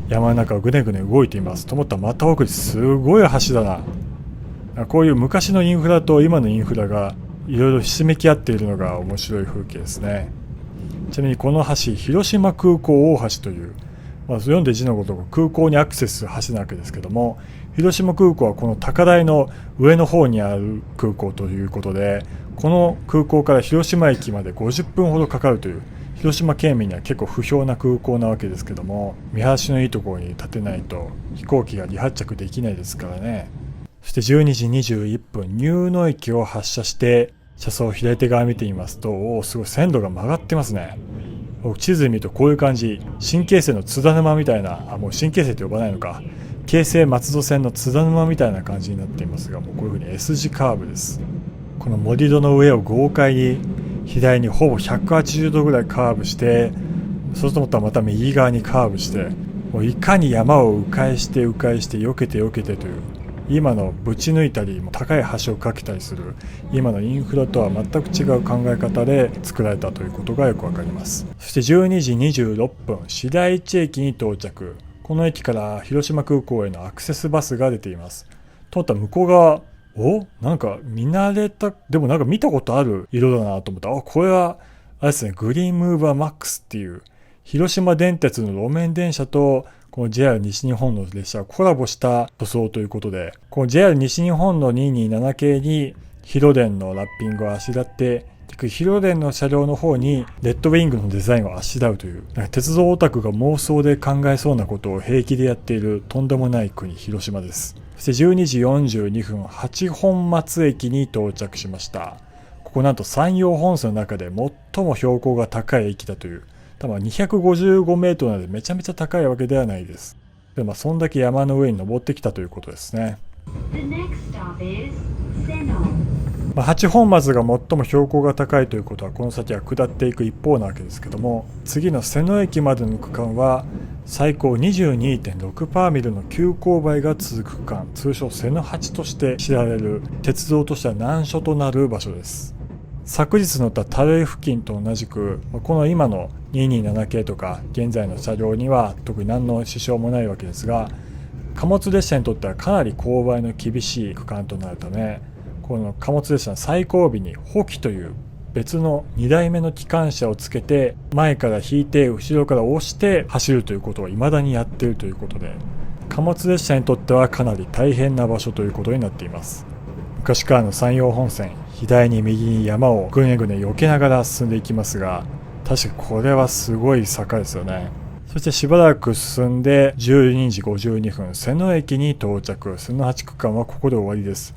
山の中をぐねぐね動いています。と思ったらまた奥にすごい橋だな。こういう昔のインフラと今のインフラがいろいろひしめき合っているのが面白い風景ですね。ちなみにこの橋、広島空港大橋という、読んで字のごとく空港にアクセスする橋なわけですけども、広島空港はこの高台の上の方にある空港ということで、この空港から広島駅まで50分ほどかかるという広島県民には結構不評な空港なわけですけども、見晴らしのいいところに立てないと飛行機が離発着できないですからね。そして12時21分、入野駅を発車して車窓を左手側見てみますと、おお、すごい線路が曲がってますね。地図で見るとこういう感じ、新京成の津田沼みたいな、もう新京成って呼ばないのか、京成松戸線の津田沼みたいな感じになっていますが、もうこういう風に S 字カーブです。この盛り土の上を豪快に左にほぼ180度ぐらいカーブして、そうするとまた右側にカーブして、もういかに山を迂回して迂回して避けて避けてという、今のぶち抜いたり高い橋を架けたりする今のインフラとは全く違う考え方で作られたということがよくわかります。そして12時26分、白市駅に到着。この駅から広島空港へのアクセスバスが出ています。通った向こう側、なんか見慣れた、でもなんか見たことある色だなと思った。これはあれですね、グリーンムーバーマックスっていう広島電鉄の路面電車とこの JR 西日本の列車がコラボした塗装ということで、この JR 西日本の227系に広電のラッピングをあしらって、広電の車両の方にレッドウィングのデザインをあしらうという、鉄道オタクが妄想で考えそうなことを平気でやっているとんでもない国、広島です。そして12時42分、八本松駅に到着しました。ここなんと山陽本線の中で最も標高が高い駅だという、多分255メートルなのでめちゃめちゃ高いわけではないです。でもそんだけ山の上に登ってきたということですね。八本松が最も標高が高いということは、この先は下っていく一方なわけですけども、次の瀬野駅までの区間は最高 22.6 ミルの急勾配が続く区間、通称瀬野八として知られる鉄道としては難所となる場所です。昨日乗った樽井付近と同じく、この今の227系とか現在の車両には特に何の支障もないわけですが、貨物列車にとってはかなり勾配の厳しい区間となるため、この貨物列車の最後尾に補機という別の2台目の機関車をつけて、前から引いて後ろから押して走るということを未だにやっているということで、貨物列車にとってはかなり大変な場所ということになっています。昔からの山陽本線、左に右に山をぐねぐね避けながら進んでいきますが、確かこれはすごい坂ですよね。そしてしばらく進んで12時52分、瀬野駅に到着。瀬野八区間はここで終わりです。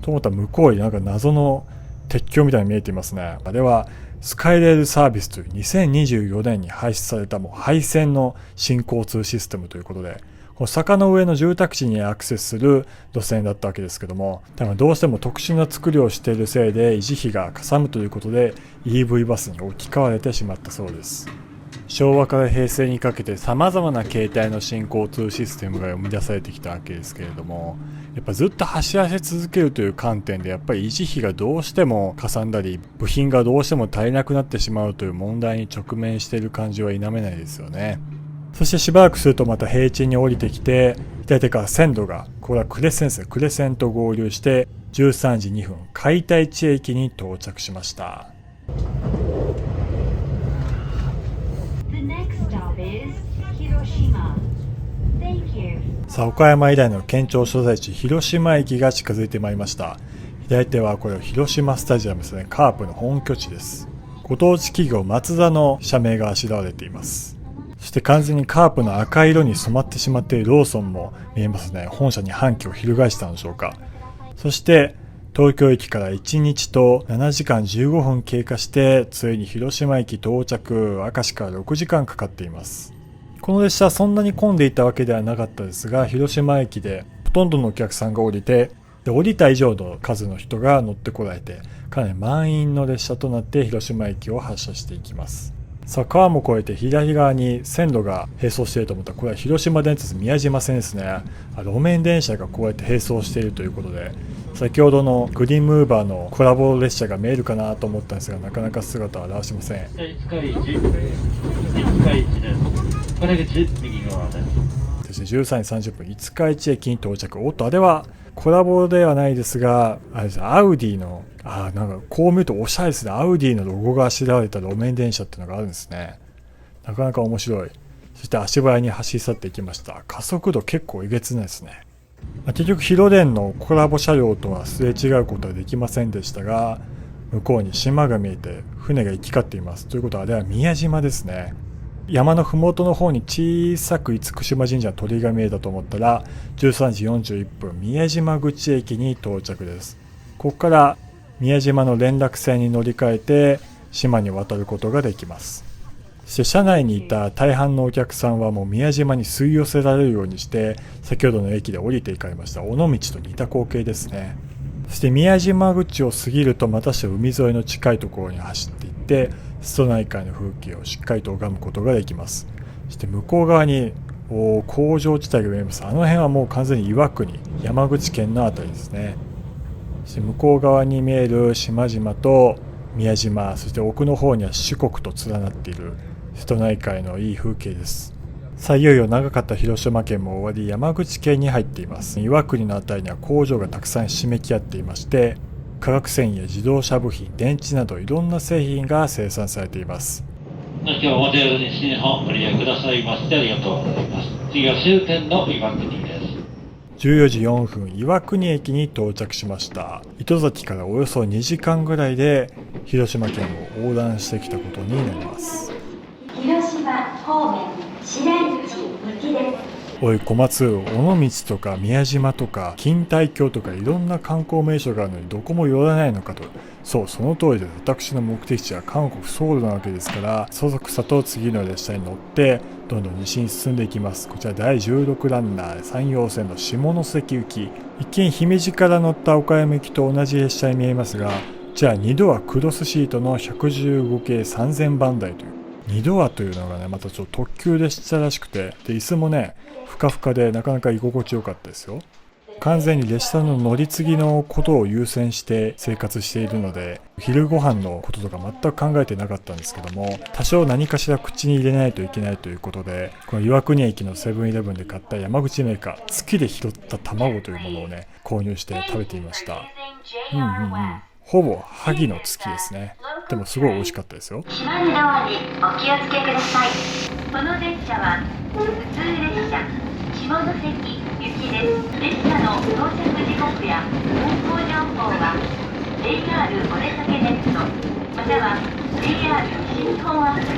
と思ったら向こうになんか謎の鉄橋みたいに見えていますね。あれはスカイレールサービスという2024年に廃止されたもう廃線の新交通システムということで、この坂の上の住宅地にアクセスする路線だったわけですけども、多分どうしても特殊な作りをしているせいで維持費がかさむということで EV バスに置き換われてしまったそうです。昭和から平成にかけて様々な形態の新交通システムが生み出されてきたわけですけれども、やっぱずっと走らせ続けるという観点でやっぱり維持費がどうしてもかさんだり、部品がどうしても足りなくなってしまうという問題に直面している感じは否めないですよね。そしてしばらくするとまた平地に降りてきて、左手から線路が、これは呉線ですね、呉線と合流して13時2分、海田市駅に到着しました。さあ、岡山以来の県庁所在地広島駅が近づいてまいりました。左手はこれ広島スタジアムですね。カープの本拠地です。ご当地企業マツダの社名があしらわれています。そして完全にカープの赤色に染まってしまっているローソンも見えますね。本社に反旗を翻したのでしょうか。そして東京駅から1日と7時間15分経過して、ついに広島駅到着。明石から6時間かかっています。この列車はそんなに混んでいたわけではなかったですが、広島駅でほとんどのお客さんが降りて、降りた以上の数の人が乗ってこられて、かなり満員の列車となって広島駅を発車していきます。さあ、川も越えて左側に線路が並走していると思ったら、これは広島電鉄宮島線ですね。路面電車がこうやって並走しているということで、先ほどのグリーンムーバーのコラボ列車が見えるかなと思ったんですが、なかなか姿を現しません。これが右側ですね。13時30分、五日市駅に到着。おっと、あれはコラボではないですが、あれですね、アウディの、なんかこう見るとおしゃれですね。アウディのロゴがあしらわれた路面電車っていうのがあるんですね。なかなか面白い。そして足早に走り去っていきました。加速度結構えげつないですね。結局広電のコラボ車両とはすれ違うことはできませんでしたが、向こうに島が見えて船が行き交っています。ということはあれは宮島ですね。山のふもとの方に小さく厳島神社の鳥居が見えたと思ったら、13時41分宮島口駅に到着です。ここから宮島の連絡船に乗り換えて島に渡ることができます。そして車内にいた大半のお客さんはもう宮島に吸い寄せられるようにして先ほどの駅で降りていかれました。尾道と似た光景ですね。そして宮島口を過ぎるとまたして海沿いの近いところに走っていって瀬戸内海の風景をしっかりと拝むことができます。そして向こう側に工場地帯が見えます。あの辺はもう完全に岩国、山口県のあたりですね。そして向こう側に見える島々と宮島、そして奥の方には四国と連なっている瀬戸内海のいい風景です。さあいよいよ長かった広島県も終わり山口県に入っています。岩国のあたりには工場がたくさんひしめき合っていまして、化学繊維や自動車部品、電池などいろんな製品が生産されています。今日はお手軽に西日本ご利用くださいましてありがとうございます。次は終点の岩国です。14時4分岩国駅に到着しました。糸崎からおよそ2時間ぐらいで広島県を横断してきたことになります。広島方面白石行きです。おい小松、尾道とか宮島とか錦帯橋とかいろんな観光名所があるのにどこも寄らないのかと。そう、その通りで私の目的地は韓国ソウルなわけですから、そそくさと次の列車に乗ってどんどん西に進んでいきます。こちら第16ランナー山陽線の下関行き。一見姫路から乗った岡山行きと同じ列車に見えますが、じゃあ2度はクロスシートの115系3000番台という2度はというのがね、またちょっと特急列車らしくて、で椅子もねふかふかでなかなか居心地よかったですよ。完全に列車の乗り継ぎのことを優先して生活しているので、昼ご飯のこととか全く考えてなかったんですけども、多少何かしら口に入れないといけないということで、この岩国駅のセブンイレブンで買った山口メーカー月で拾った卵というものをね購入して食べていました。ほぼ萩の月ですね。でもすごい美味しかったですよ。島根川にお気をつけください。この列車は普通列車下関行きです。列車の到着時刻や運行情報は JR お出かけネットまたは JR 西日本アプリウ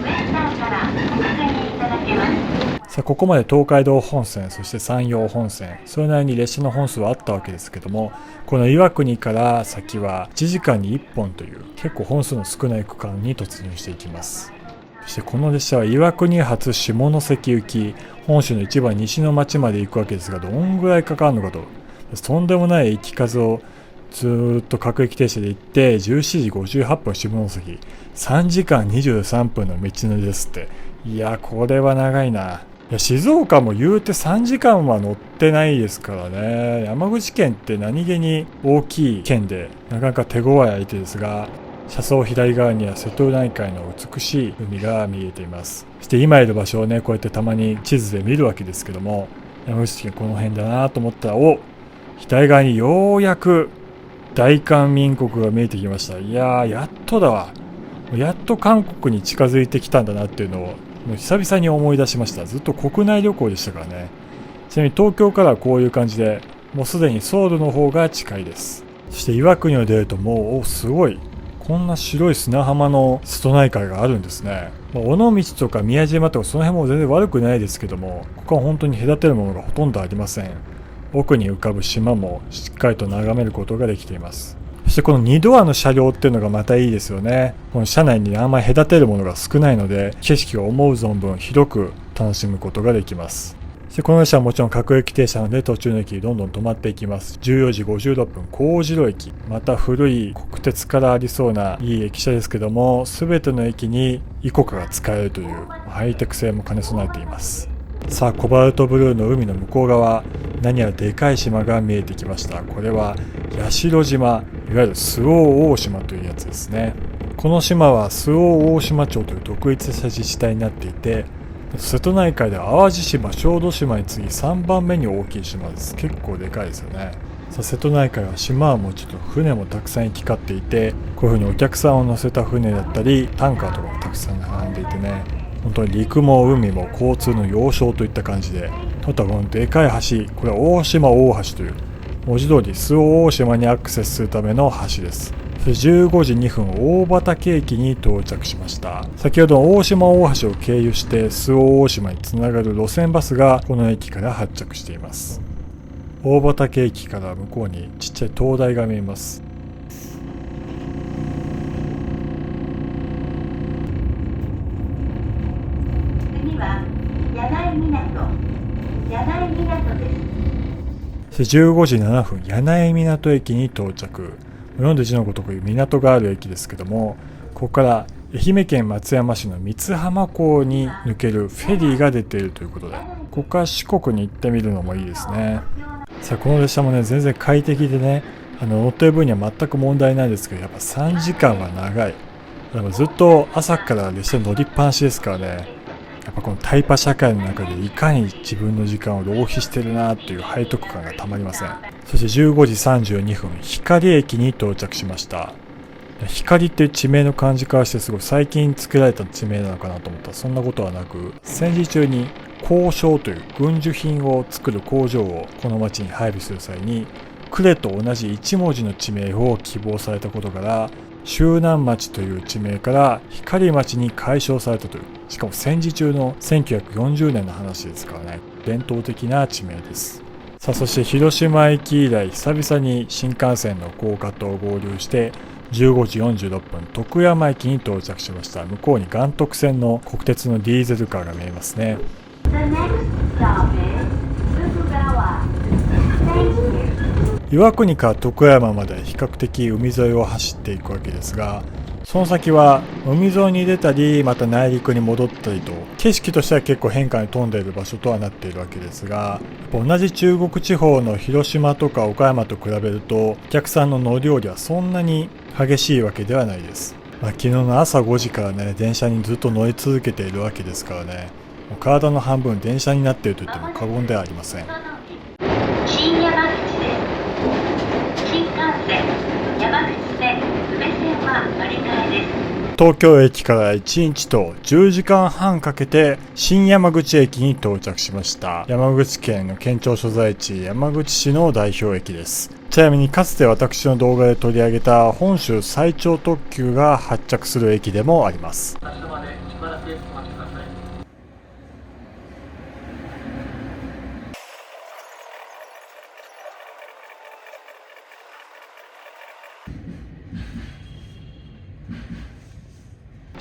ェスターからお確認いただけます。さあここまで東海道本線、そして山陽本線、それなりに列車の本数はあったわけですけども、この岩国から先は1時間に1本という結構本数の少ない区間に突入していきます。そしてこの列車は岩国発下関行き、本州の一番西の町まで行くわけですが、どんぐらいかかるのかと。とんでもない行き数をずっと各駅停車で行って17時58分下関、3時間23分の道のりですって。いやこれは長いな。いや静岡も言うて3時間は乗ってないですからね。山口県って何気に大きい県でなかなか手強い相手ですが、車窓左側には瀬戸内海の美しい海が見えています。そして今いる場所をねこうやってたまに地図で見るわけですけども、山口県この辺だなと思ったら、左側にようやく大韓民国が見えてきました。いややっとだわ。やっと韓国に近づいてきたんだなっていうのをもう久々に思い出しました。ずっと国内旅行でしたからね。ちなみに東京からはこういう感じで、もうすでにソウルの方が近いです。そして岩国を出るともうすごいこんな白い砂浜の瀬戸内海があるんですね。尾道とか宮島とかその辺も全然悪くないですけども、ここは本当に隔てるものがほとんどありません。奥に浮かぶ島もしっかりと眺めることができています。そしてこの2ドアの車両っていうのがまたいいですよね。この車内にあんまり隔てるものが少ないので、景色を思う存分広く楽しむことができます。そしてこの列車はもちろん各駅停車なので途中の駅にどんどん止まっていきます。14時56分幸次郎駅、また古い国鉄からありそうないい駅舎ですけども、全ての駅にイコカが使えるというハイテク性も兼ね備えています。さあコバルトブルーの海の向こう側、何やらでかい島が見えてきました。これは八代島、いわゆる周防大島というやつですね。この島は周防大島町という独立した自治体になっていて、瀬戸内海では淡路島、小豆島に次ぎ3番目に大きい島です。結構でかいですよね。さあ瀬戸内海は島はもうちょっと船もたくさん行き交っていて、こういうふうにお客さんを乗せた船だったりタンカーとかもたくさん並んでいてね、本当に陸も海も交通の要衝といった感じで、あとはこのでかい橋、これは大島大橋という文字通り周防大島にアクセスするための橋です。そして15時2分大畑駅に到着しました。先ほど大島大橋を経由して周防大島につながる路線バスがこの駅から発着しています。大畑駅から向こうにちっちゃい灯台が見えます。次は柳井港です。そして15時7分柳井港駅に到着。読んで字のごとく港がある駅ですけども、ここから愛媛県松山市の三津浜港に抜けるフェリーが出ているということで、ここから四国に行ってみるのもいいですね。さあこの列車もね全然快適でね、乗ってる分には全く問題ないですけど、やっぱ3時間は長い。でもずっと朝から列車に乗りっぱなしですからね、やっぱこのタイパ社会の中でいかに自分の時間を浪費してるなっていう背徳感がたまりません。そして15時32分光駅に到着しました。光っていう地名の漢字からしてすごい最近作られた地名なのかなと思ったら、そんなことはなく、戦時中に工廠という軍需品を作る工場をこの町に配備する際に呉と同じ1文字の地名を希望されたことから、周南町という地名から光町に改称されたという、しかも戦時中の1940年の話ですからね、伝統的な地名です。さあそして広島駅以来久々に新幹線の高架と合流して15時46分徳山駅に到着しました。向こうに岩徳線の国鉄のディーゼルカーが見えますね。岩国から徳山まで比較的海沿いを走っていくわけですが、その先は海沿いに出たりまた内陸に戻ったりと、景色としては結構変化に富んでいる場所とはなっているわけですが、同じ中国地方の広島とか岡山と比べるとお客さんの乗り降りはそんなに激しいわけではないです。昨日の朝5時からね電車にずっと乗り続けているわけですからね、もう体の半分電車になっていると言っても過言ではありません。新山口です。新幹線山口線宇部線は乗り換えです。東京駅から1日と10時間半かけて新山口駅に到着しました。山口県の県庁所在地山口市の代表駅です。ちなみにかつて私の動画で取り上げた本州最長特急が発着する駅でもあります。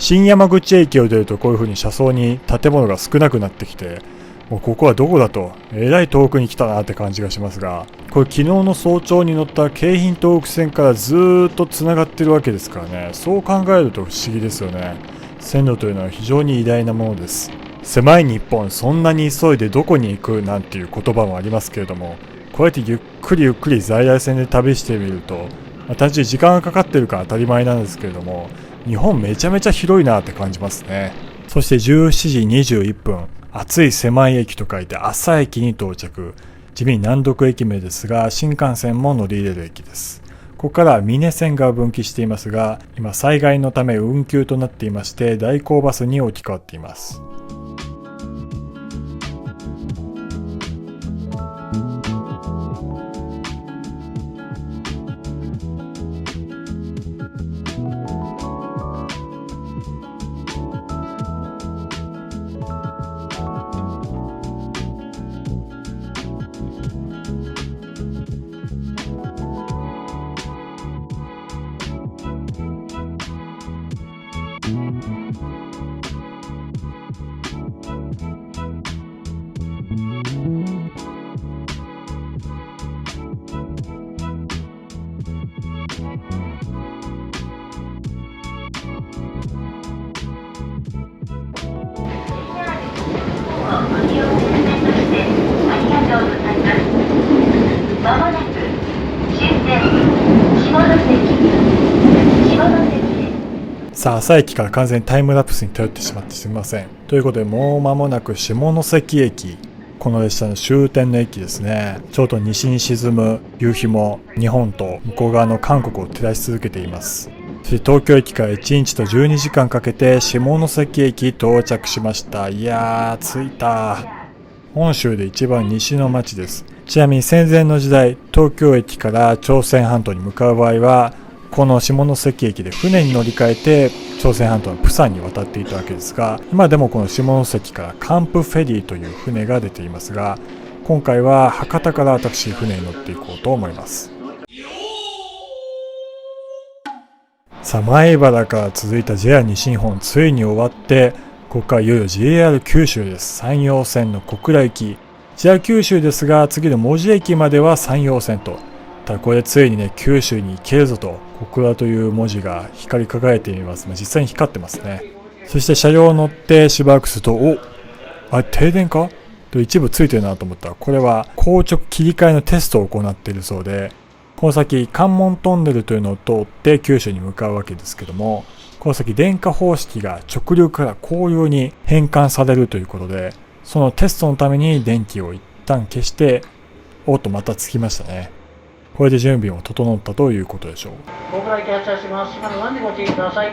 新山口駅を出るとこういう風に車窓に建物が少なくなってきて、もうここはどこだとえらい遠くに来たなって感じがしますが、これ昨日の早朝に乗った京浜東北線からずーっとつながってるわけですからね、そう考えると不思議ですよね。線路というのは非常に偉大なものです。狭い日本そんなに急いでどこに行くなんていう言葉もありますけれども、こうやってゆっくり在来線で旅してみると、単純に時間がかかってるから当たり前なんですけれども、日本めちゃめちゃ広いなって感じますね。そして17時21分、暑い狭い駅と書いて朝駅に到着。地味に難読駅名ですが、新幹線も乗り入れる駅です。ここから美祢線が分岐していますが、今災害のため運休となっていまして、代行バスに置き換わっています。さあ朝駅から完全にタイムラプスに頼ってしまってすみません。ということでもう間もなく下関駅、この列車の終点の駅ですね。ちょうど西に沈む夕日も日本と向こう側の韓国を照らし続けています。そして東京駅から1日と12時間かけて下関駅到着しました。いやー着いた。本州で一番西の町です。ちなみに戦前の時代、東京駅から朝鮮半島に向かう場合はこの下関駅で船に乗り換えて朝鮮半島のプサンに渡っていたわけですが、今でもこの下関からカンプフェリーという船が出ていますが、今回は博多から私船に乗っていこうと思います。さあ、米原から続いた JR 西日本ついに終わって、ここからいよいよ JR 九州です。山陽線の小倉行き JR 九州ですが、次の門司駅までは山陽線と。ただこれでついにね、九州に行けるぞと小倉という文字が光り輝いています。実際に光ってますね。そして車両を乗ってしばらくすると、あれ停電かと一部ついてるなと思ったら、これは硬直切り替えのテストを行っているそうで、この先関門トンネルというのを通って九州に向かうわけですけども、この先電化方式が直流から交流に変換されるということで、そのテストのために電気を一旦消して、またつきましたね。これで準備も整ったということでしょう。小倉行き発車します。島の湾でご注意ください。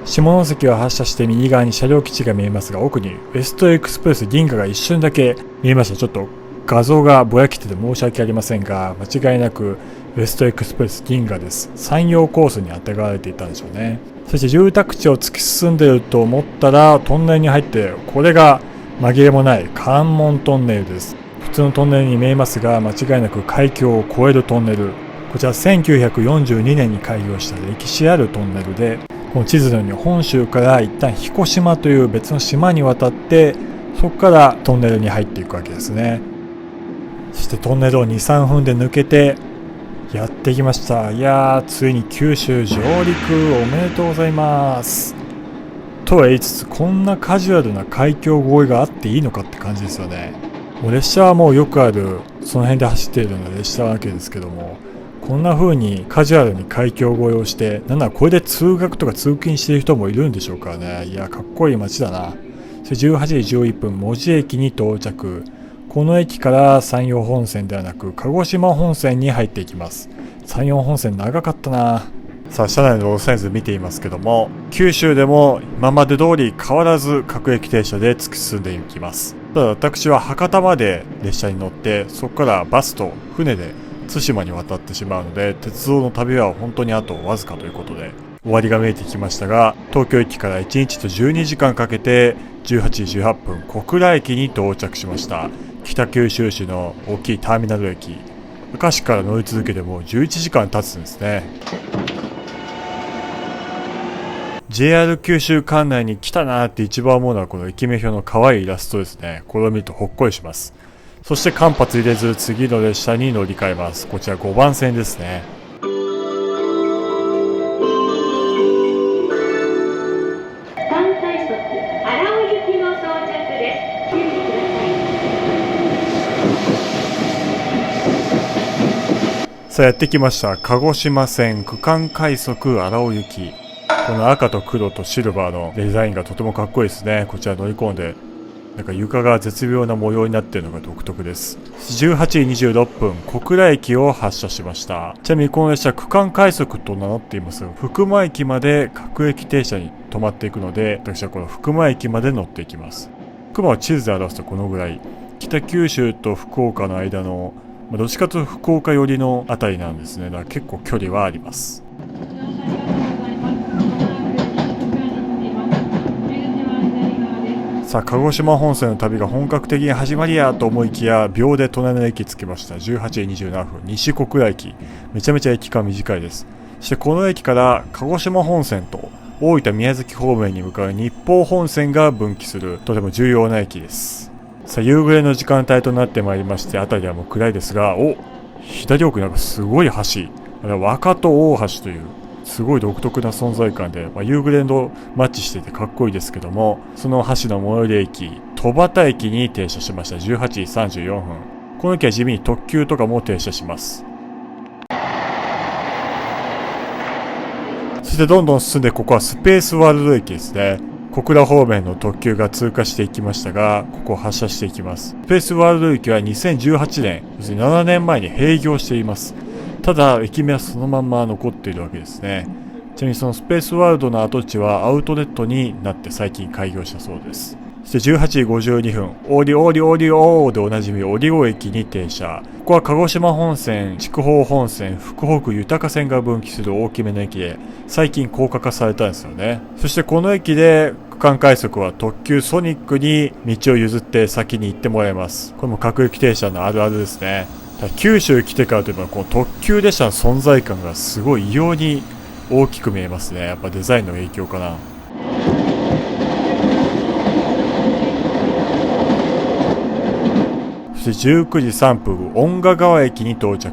下関を発車して右側に車両基地が見えますが、奥にウエストエクスプレス銀河が一瞬だけ見えました。ちょっと画像がぼやけてて申し訳ありませんが、間違いなくウエストエクスプレス銀河です。山陽コースにあてがわれていたんでしょうね。そして住宅地を突き進んでいると思ったら、トンネルに入って、これが紛れもない関門トンネルです。普通のトンネルに見えますが、間違いなく海峡を越えるトンネル。こちら1942年に開業した歴史あるトンネルで、この地図のように本州から一旦彦島という別の島に渡って、そこからトンネルに入っていくわけですね。そしてトンネルを 2,3 分で抜けてやってきました。いやー、ついに九州上陸おめでとうございます。とは言いつつ、こんなカジュアルな海峡越えがあっていいのかって感じですよね。もう列車はもうよくあるその辺で走っているような列車なわけですけども、こんな風にカジュアルに海峡越えをして、なんならこれで通学とか通勤している人もいるんでしょうからね。いや、かっこいい街だな。それ18時11分、門司駅に到着。この駅から山陽本線ではなく鹿児島本線に入っていきます。山陽本線長かったな。さあ、車内の路線図見ていますけども、九州でも今まで通り変わらず各駅停車で突き進んでいきます。ただ私は博多まで列車に乗って、そこからバスと船で対馬に渡ってしまうので、鉄道の旅は本当にあとわずかということで終わりが見えてきましたが、東京駅から1日と12時間かけて18時18分小倉駅に到着しました。北九州市の大きいターミナル駅、明石から乗り続けてもう11時間経つんですね。JR 九州管内に来たなーって一番思うのはこの駅名表の可愛いイラストですね。これを見るとほっこりします。そして間髪入れず次の列車に乗り換えます。こちら5番線ですね。関西速荒尾行きの到着です。注意ください。さあ、やってきました。鹿児島線区間快速荒尾行き。この赤と黒とシルバーのデザインがとてもかっこいいですね。こちら乗り込んで、なんか床が絶妙な模様になっているのが独特です。18時26分、小倉駅を発車しました。ちなみにこの列車区間快速と名乗っていますが、福間駅まで各駅停車に止まっていくので、私はこの福間駅まで乗っていきます。福間は地図で表すとこのぐらい。北九州と福岡の間の、どっちかというと福岡寄りのあたりなんですね。だから結構距離はあります。さあ、鹿児島本線の旅が本格的に始まりやと思いきや、秒で隣の駅着きました。18時27分、西小倉駅。めちゃめちゃ駅間短いです。そしてこの駅から鹿児島本線と大分宮崎方面に向かう日豊本線が分岐するとても重要な駅です。さあ、夕暮れの時間帯となってまいりまして、辺りはもう暗いですが、左奥なんかすごい橋。若戸大橋というすごい独特な存在感で、夕暮れとマッチしていてかっこいいですけども、その橋の最寄り駅戸端駅に停車しました。18時34分。この駅は地味に特急とかも停車します。そしてどんどん進んで、ここはスペースワールド駅ですね。小倉方面の特急が通過していきましたが、ここを発車していきます。スペースワールド駅は2018年、要するに7年前に閉業しています。ただ駅名はそのまんま残っているわけですね。ちなみにそのスペースワールドの跡地はアウトレットになって最近開業したそうです。そして18時52分、オリオリオリオーでおなじみオリオ駅に停車。ここは鹿児島本線、筑豊本線、福北豊線が分岐する大きめの駅で、最近高架化されたんですよね。そしてこの駅で区間快速は特急ソニックに道を譲って先に行ってもらいます。これも各駅停車のあるあるですね。九州来てからといえばこの特急列車の存在感がすごい異様に大きく見えますね。やっぱデザインの影響かな。そして19時3分、遠賀川駅に到着。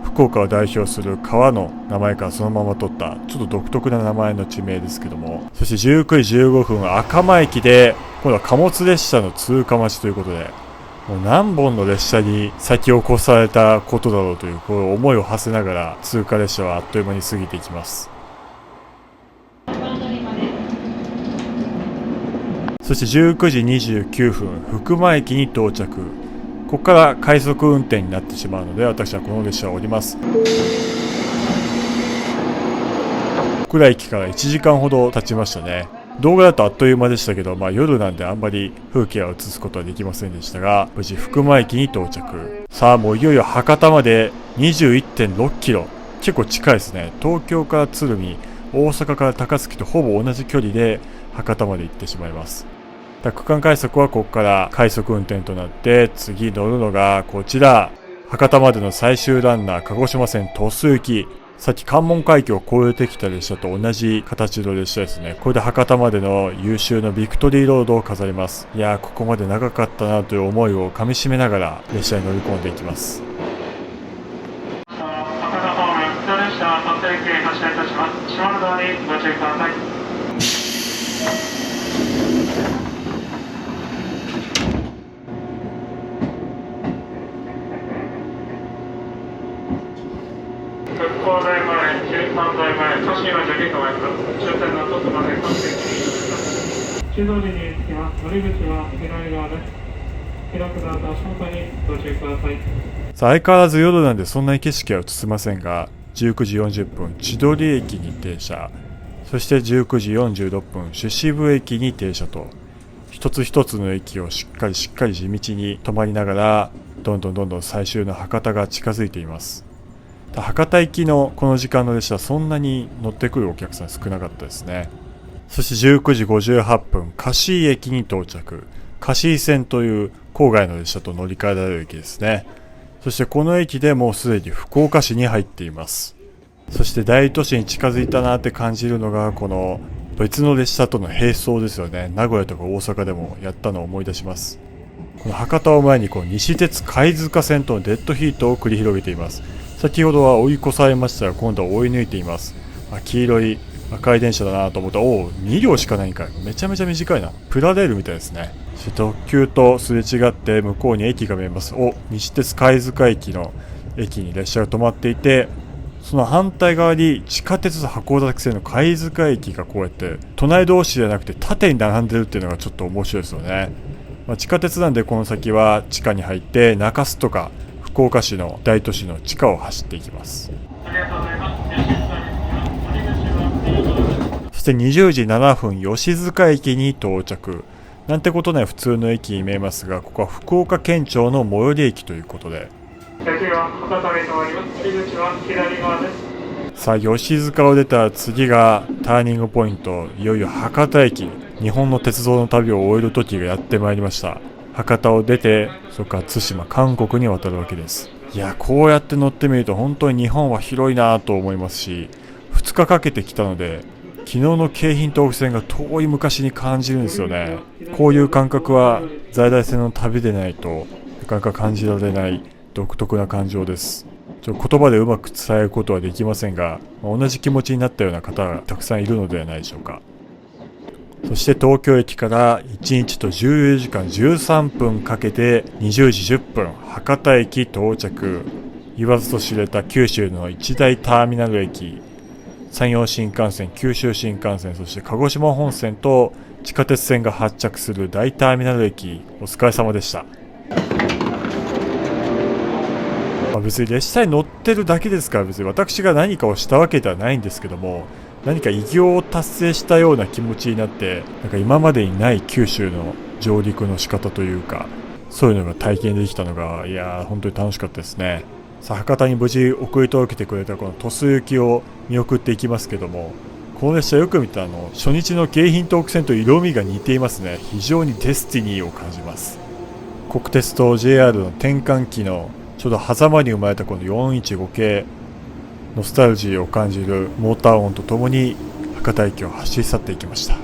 福岡を代表する川の名前からそのまま取ったちょっと独特な名前の地名ですけども、そして19時15分、赤間駅で今度は貨物列車の通過待ちということで、もう何本の列車に先を越されたことだろうというこう思いを馳せながら通過列車はあっという間に過ぎていきます。そして19時29分、福間駅に到着。ここから快速運転になってしまうので、私はこの列車を降ります。小倉駅から1時間ほど経ちましたね。動画だとあっという間でしたけど、夜なんであんまり風景を映すことはできませんでしたが、無事福間駅に到着。さあもういよいよ博多まで 21.6 キロ。結構近いですね。東京から鶴見、大阪から高槻とほぼ同じ距離で博多まで行ってしまいます。区間快速はここから快速運転となって、次乗るのがこちら、博多までの最終ランナー鹿児島線鳥栖行き。さっき関門海峡を越えてきた列車と同じ形の列車ですね。これで博多までの有終のビクトリーロードを飾ります。いやー、ここまで長かったなという思いをかみしめながら列車に乗り込んでいきます。博多方面、列車鳥栖駅へ発車いたします。島のドアにご注意ください。高台前、13台前、都心は10キロ前から終点の鳥栖まで各駅に移動します。中道寺に着きます。乗り口は左側です。開くドアと足元にご注意ください。さあ相変わらず夜なんでそんなに景色は映せませんが、19時40分、千鳥駅に停車。そして19時46分、朱渋駅に停車と、一つ一つの駅をしっかり地道に止まりながら、どんどん最終の博多が近づいています。博多行きのこの時間の列車、そんなに乗ってくるお客さん少なかったですね。そして19時58分、香井駅に到着。香井線という郊外の列車と乗り換えられる駅ですね。そしてこの駅でもうすでに福岡市に入っています。そして大都市に近づいたなって感じるのが、この別の列車との並走ですよね。名古屋とか大阪でもやったのを思い出します。この博多を前に西鉄貝塚線とのデッドヒートを繰り広げています。先ほどは追い越されましたが、今度は追い抜いています。黄色い赤い電車だなと思ったら、2両しかないんかい。めちゃめちゃ短いな。プラレールみたいですね。特急とすれ違って向こうに駅が見えます。西鉄貝塚駅の駅に列車が止まっていて、その反対側に地下鉄函館線の貝塚駅がこうやって隣同士じゃなくて縦に並んでるっていうのがちょっと面白いですよね。地下鉄なんでこの先は地下に入って中洲とか福岡市の大都市の地下を走っていきます。そして20時7分、吉塚駅に到着。なんてことない普通の駅に見えますが、ここは福岡県庁の最寄り駅ということで、次は博多に停まります。入り口は左側です。さあ吉塚を出たら次がターニングポイント、いよいよ博多駅。日本の鉄道の旅を終える時がやってまいりました。博多を出て、そこから対馬、韓国に渡るわけです。いや、こうやって乗ってみると本当に日本は広いなと思いますし、2日かけてきたので、昨日の京浜東北線が遠い昔に感じるんですよね。こういう感覚は在来線の旅でないとなかなか感じられない独特な感情です。言葉でうまく伝えることはできませんが、同じ気持ちになったような方がたくさんいるのではないでしょうか。そして東京駅から1日と14時間13分かけて20時10分博多駅到着。言わずと知れた九州の一大ターミナル駅。山陽新幹線、九州新幹線、そして鹿児島本線と地下鉄線が発着する大ターミナル駅、お疲れ様でした。別に列車に乗ってるだけですから別に私が何かをしたわけではないんですけども、何か偉業を達成したような気持ちになって、なんか今までにない九州の上陸の仕方というか、そういうのが体験できたのが、いやー本当に楽しかったですね。さあ博多に無事送り届けてくれたこの鳥栖行きを見送っていきますけども、この列車よく見た初日の京浜東北線と色味が似ていますね。非常にデスティニーを感じます。国鉄と JR の転換期のちょうど狭間に生まれたこの415系、ノスタルジーを感じるモーター音とともに博多駅を走り去っていきました。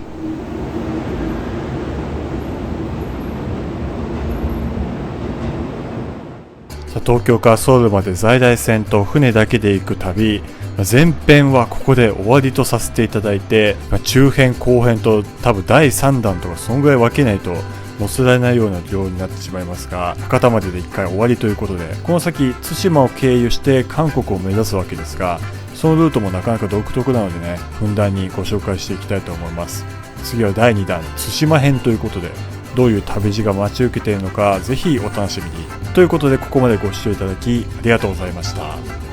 東京からソウルまで在来線と船だけで行く旅、前編はここで終わりとさせていただいて、中編後編と多分第3弾とかそんぐらい分けないと載せられないような量になってしまいますが、博多までで1回終わりということで、この先対馬を経由して韓国を目指すわけですが、そのルートもなかなか独特なのでね、ふんだんにご紹介していきたいと思います。次は第2弾対馬編ということで、どういう旅路が待ち受けているのかぜひお楽しみに。ということでここまでご視聴いただきありがとうございました。